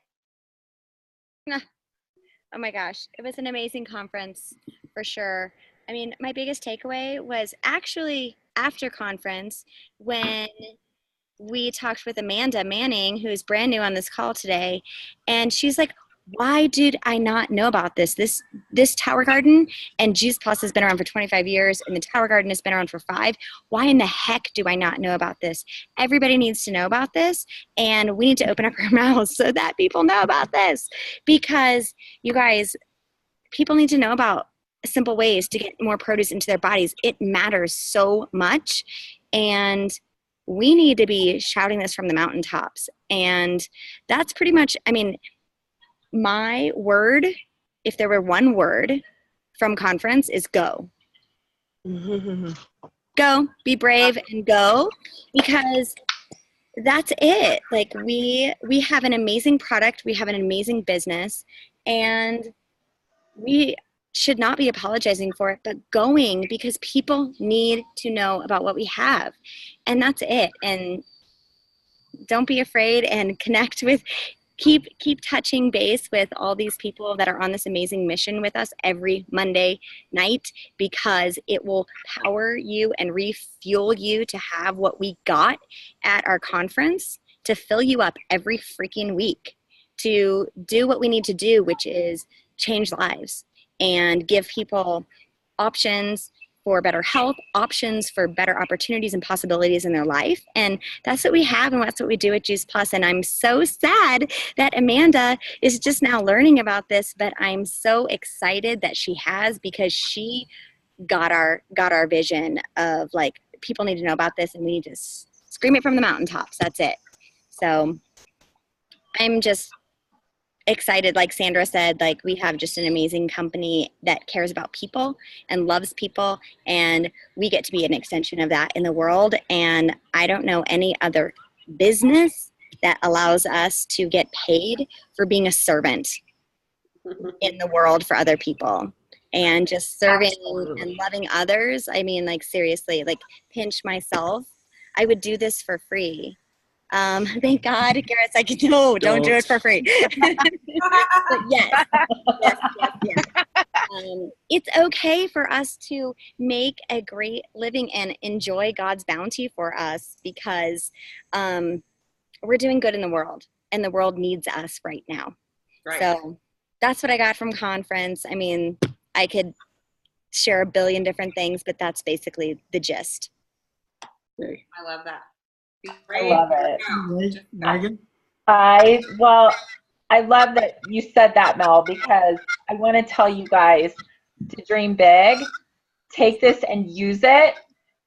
Oh my gosh, it was an amazing conference for sure. I mean, my biggest takeaway was actually after conference when we talked with Amanda Manning, who's brand new on this call today, and she's like, why did I not know about this? This Tower Garden and Juice Plus has been around for 25 years and the Tower Garden has been around for 5. Why in the heck do I not know about this? Everybody needs to know about this, and we need to open up our mouths so that people know about this, because you guys, people need to know about simple ways to get more produce into their bodies. It matters so much, and we need to be shouting this from the mountaintops. And that's pretty much, my word, if there were one word from conference, is go. Go, be brave and go, because that's it. Like we have an amazing product, we have an amazing business, and we should not be apologizing for it, but going, because people need to know about what we have. And that's it. And don't be afraid, and connect with, keep touching base with all these people that are on this amazing mission with us every Monday night, because it will power you and refuel you to have what we got at our conference, to fill you up every freaking week, to do what we need to do, which is change lives and give people options for better health, options for better opportunities and possibilities in their life. And that's what we have, and that's what we do at Juice Plus. And I'm so sad that Amanda is just now learning about this, but I'm so excited that she has, because she got our vision of like, people need to know about this and we need to scream it from the mountaintops. That's it. So I'm just excited. Like Sandra said, like, we have just an amazing company that cares about people and loves people, and we get to be an extension of that in the world. And I don't know any other business that allows us to get paid for being a servant in the world for other people and just serving and loving others. I mean, like, seriously, like, pinch myself. I would do this for free. Thank God, Garrett's like, no, don't do it for free. But yes. It's okay for us to make a great living and enjoy God's bounty for us, because we're doing good in the world, and the world needs us right now. Right. So that's what I got from conference. I mean, I could share a billion different things, but that's basically the gist. I love that. I love it. Megan? I love that you said that, Mel, because I want to tell you guys to dream big. Take this and use it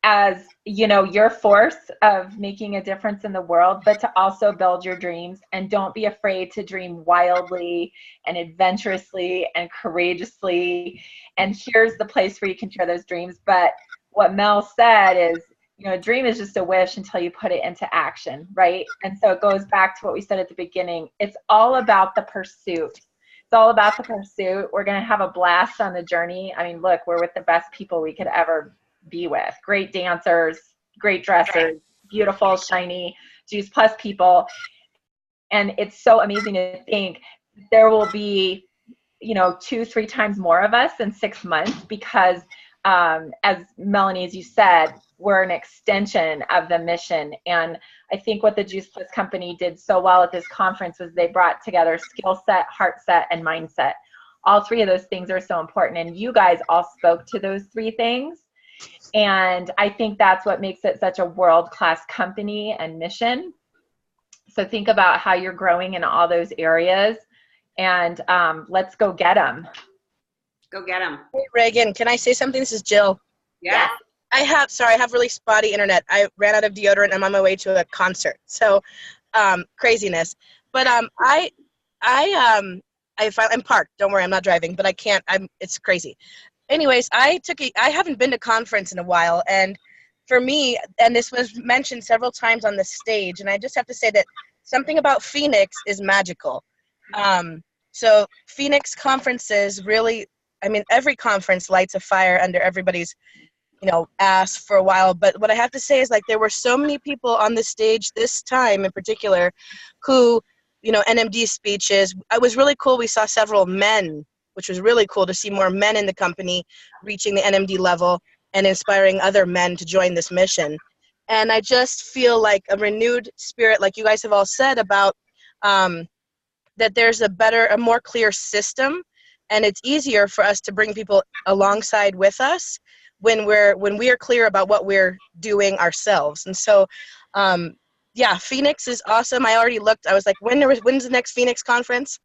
as, you know, your force of making a difference in the world, but to also build your dreams. And don't be afraid to dream wildly and adventurously and courageously. And here's the place where you can share those dreams. But what Mel said is, you know, a dream is just a wish until you put it into action, right? And so it goes back to what we said at the beginning. It's all about the pursuit. It's all about the pursuit. We're going to have a blast on the journey. I mean, look, we're with the best people we could ever be with. Great dancers, great dressers, beautiful, shiny Juice Plus people. And it's so amazing to think there will be, you know, 2-3 times more of us in 6 months, because as Melanie, as you said, we're an extension of the mission. And I think what the Juice Plus company did so well at this conference was they brought together skill set, heart set, and mindset. All three of those things are so important. And you guys all spoke to those three things. And I think that's what makes it such a world-class company and mission. So think about how you're growing in all those areas, and let's go get them. Go get them. Hey, Reagan, can I say something? This is Jill. Yeah. I have really spotty internet. I ran out of deodorant. I'm on my way to a concert. So craziness. But I'm parked. Don't worry, I'm not driving, but I can't. It's crazy. Anyways, I haven't been to conference in a while, and for me, and this was mentioned several times on the stage, and I just have to say that something about Phoenix is magical. So Phoenix conferences really, I mean, every conference lights a fire under everybody's, ass for a while. But what I have to say is, like, there were so many people on the stage this time in particular who, NMD speeches. It was really cool. We saw several men, which was really cool to see more men in the company reaching the NMD level and inspiring other men to join this mission. And I just feel like a renewed spirit, like you guys have all said, about that there's a more clear system, and it's easier for us to bring people alongside with us when we are clear about what we're doing ourselves. And so, Phoenix is awesome. I already looked. I was like, when's the next Phoenix conference?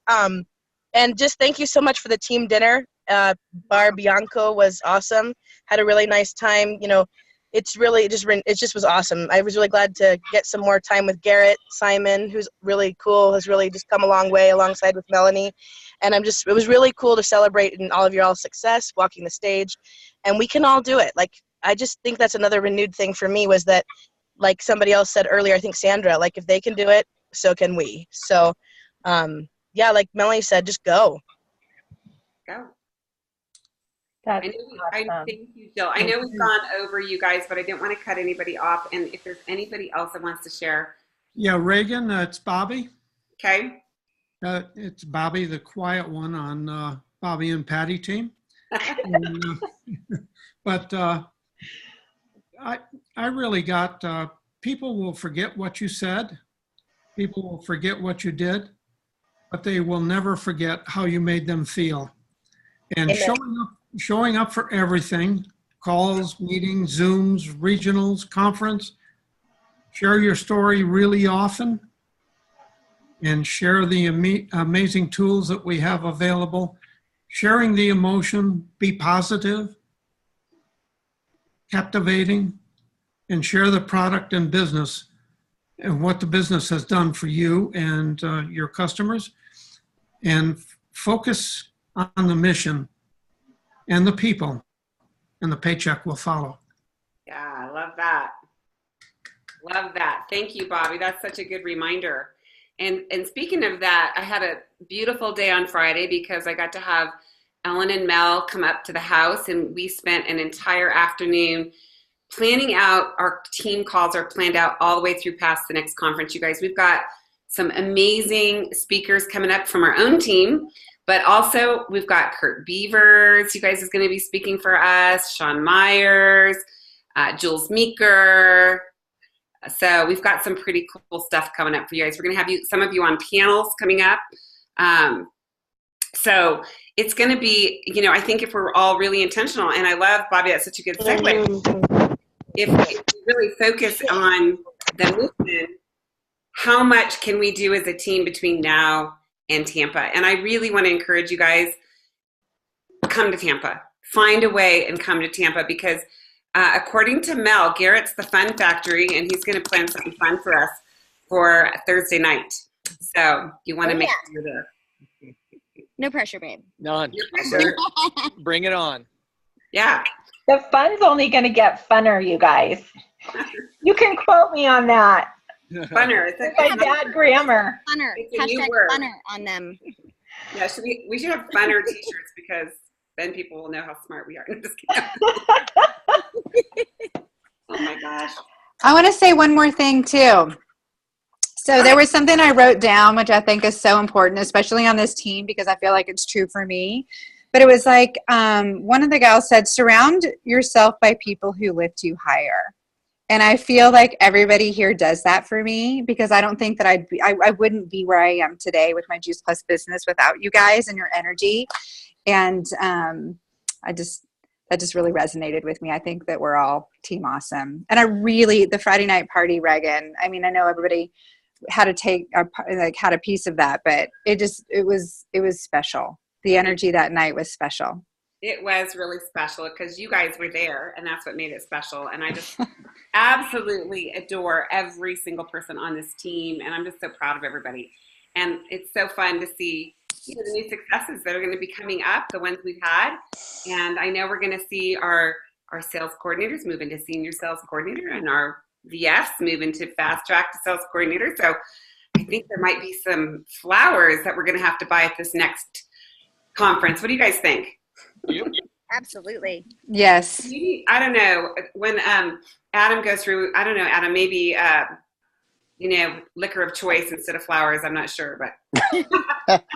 And just thank you so much for the team dinner. Bar Bianco was awesome. Had a really nice time. It just was awesome. I was really glad to get some more time with Garrett Simon, who's really cool, has really just come a long way alongside with Melanie. And it was really cool to celebrate in all of your success, walking the stage. And we can all do it. Like, I just think that's another renewed thing for me, was that, like somebody else said earlier, I think Sandra, like, if they can do it, so can we. So, like Melanie said, just go. Go. That's awesome. Thank you, Jill. I know we've gone over, you guys, but I didn't want to cut anybody off. And if there's anybody else that wants to share. Yeah, Reagan, it's Bobby. Okay. It's Bobby, the quiet one on Bobby and Patty team. But I really got, people will forget what you said. People will forget what you did, but they will never forget how you made them feel. And showing up for everything, calls, meetings, Zooms, regionals, conference, share your story really often, and share the amazing tools that we have available. Sharing the emotion, be positive, captivating, and share the product and business and what the business has done for you and your customers, and focus on the mission and the people, and the paycheck will follow. Yeah, I love that. Love that. Thank you, Bobby. That's such a good reminder. And speaking of that, I had a beautiful day on Friday because I got to have Ellen and Mel come up to the house, and we spent an entire afternoon planning out. Our team calls are planned out all the way through past the next conference, you guys. We've got some amazing speakers coming up from our own team, but also we've got Kurt Beavers, you guys, is going to be speaking for us, Sean Myers, Jules Meeker. So we've got some pretty cool stuff coming up for you guys. We're going to have some of you on panels coming up. So it's going to be, I think if we're all really intentional, and I love, Bobby, that's such a good segue. If we really focus on the mission, how much can we do as a team between now and Tampa? And I really want to encourage you guys, come to Tampa. Find a way and come to Tampa, because according to Mel, Garrett's the fun factory, and he's going to plan something fun for us for Thursday night. So you want to make sure you're there. No pressure, babe. None. Bring it on. Yeah. The fun's only going to get funner, you guys. You can quote me on that. Funner. It's my bad grammar. Funner. It's a new Hashtag word. funner on them. Yeah, we should have funner t-shirts, because then people will know how smart we are. I'm just kidding. Oh my gosh. I want to say one more thing too. So there was something I wrote down, which I think is so important, especially on this team, because I feel like it's true for me. but it was like one of the gals said, surround yourself by people who lift you higher. And I feel like everybody here does that for me, because I don't think that I wouldn't be where I am today with my Juice Plus business without you guys and your energy. And that just really resonated with me. I think that we're all team awesome. And the Friday night party, Reagan, I mean, I know everybody had to take had a piece of that, but it was special. The energy that night was special. It was really special because you guys were there, and that's what made it special. And I just absolutely adore every single person on this team, and I'm just so proud of everybody. And it's so fun to see, you know, the new successes that are going to be coming up, the ones we've had. And I know we're going to see our sales coordinators move into senior sales coordinator, and our VFs move into fast track to sales coordinator. So I think there might be some flowers that we're going to have to buy at this next conference. What do you guys think? Absolutely. Yes. I don't know, when Adam goes through, I don't know, Adam, maybe you know, liquor of choice instead of flowers. I'm not sure, but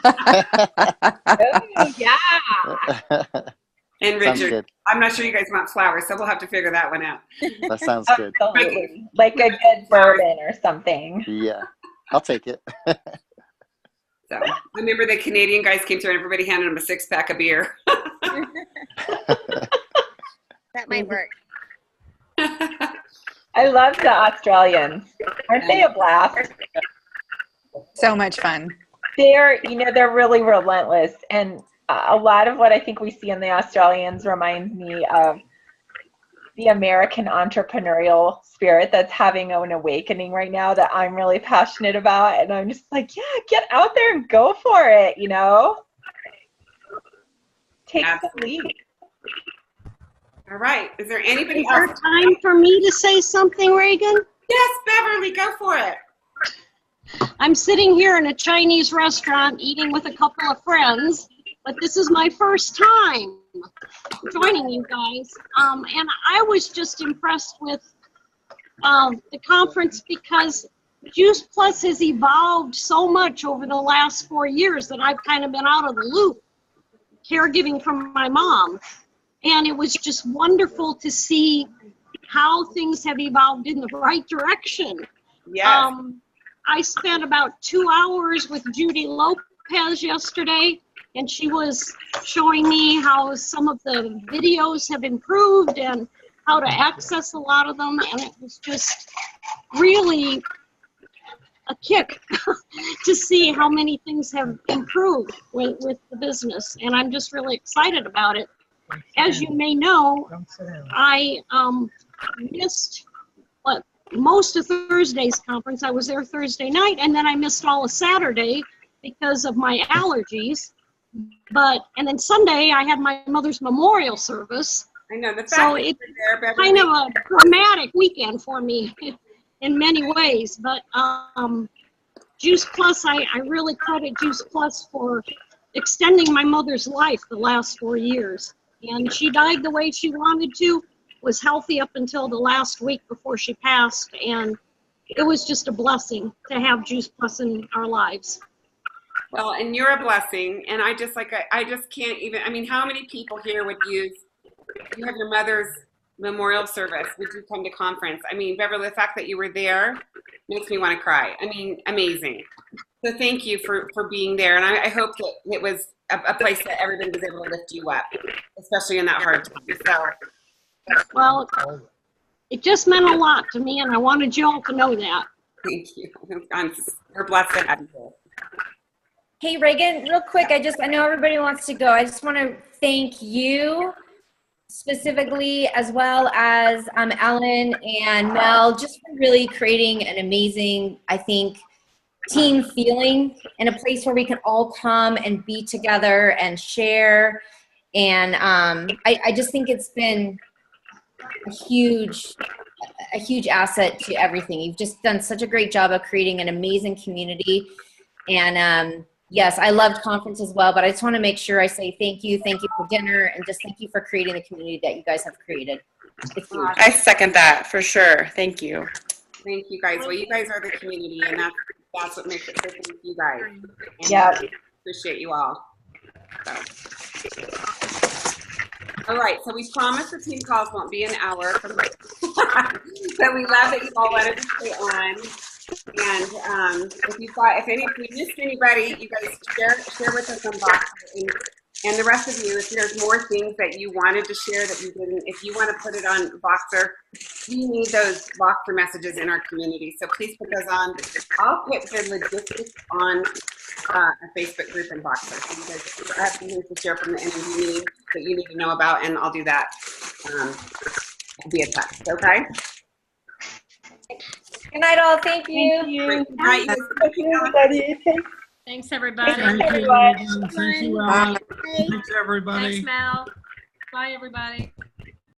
Oh, yeah. and Sounds Richard, good. I'm not sure you guys want flowers, so we'll have to figure that one out. That sounds good. Absolutely. Like a good bourbon or something. Yeah, I'll take it. So I remember the Canadian guys came through and everybody handed them a 6-pack of beer. That might work. I love the Australians. Aren't they a blast? So much fun. They're really relentless. And a lot of what I think we see in the Australians reminds me of the American entrepreneurial spirit that's having an awakening right now that I'm really passionate about. And I'm just like, yeah, get out there and go for it, you know? Take the lead. All right. Is there anybody Is there else? time for me to say something, Reagan? Yes, Beverly, go for it. I'm sitting here in a Chinese restaurant eating with a couple of friends, but this is my first time joining you guys. And I was just impressed with the conference because Juice Plus has evolved so much over the last 4 years that I've kind of been out of the loop, caregiving for my mom. And it was just wonderful to see how things have evolved in the right direction. Yes. I spent about 2 hours with Judy Lopez yesterday, and she was showing me how some of the videos have improved and how to access a lot of them. And it was just really a kick to see how many things have improved with the business. And I'm just really excited about it. As you may know, I missed most of Thursday's conference. I was there Thursday night, and then I missed all of Saturday because of my allergies. And then Sunday I had my mother's memorial service. I know, the fact So that it's you're there, Beverly. kind of a dramatic weekend for me in many ways. But Juice Plus, I really credit Juice Plus for extending my mother's life the last 4 years. And she died the way she wanted to, was healthy up until the last week before she passed. And it was just a blessing to have Juice Plus in our lives. Well, and you're a blessing. And I just can't even, I mean, how many people here would use, you have your mother's memorial service, would you come to conference? I mean, Beverly, the fact that you were there makes me want to cry. I mean, amazing. So thank you for being there. And I hope that it was a place that everybody was able to lift you up, especially in that hard time. So, Well, it just meant a lot to me, and I wanted you all to know that. thank you. We're blessed to have you here. Hey, Reagan, real quick, I know everybody wants to go. I just want to thank you specifically, as well as Ellen and Mel, just for really creating an amazing, I think, team feeling in a place where we can all come and be together and share. And I just think it's been a huge asset to everything. You've just done such a great job of creating an amazing community. And yes, I loved conference as well, but I just want to make sure I say thank you for dinner, and just thank you for creating the community that you guys have created. It's huge. I second that for sure. Thank you. Thank you guys. Well, you guys are the community, and that's what makes it different with you guys. And Yeah. appreciate you all. So. All right, so we promise the team calls won't be an hour from but we love that you all wanted to stay on. And if you missed anybody, you guys share with us on Voxer. And the rest of you, if there's more things that you wanted to share that you didn't, if you want to put it on Voxer, we need those Voxer messages in our community. So please put those on. I'll put the logistics on a Facebook group in Voxer. So you guys have things to share from the NMB meeting that you need to know about, and I'll do that via text, okay? Good night, all. Thank you. Good night. Thanks, everybody. Thank you, Megan. Thank you, Alan. Thanks, everybody. Thanks, Mel. Bye, everybody.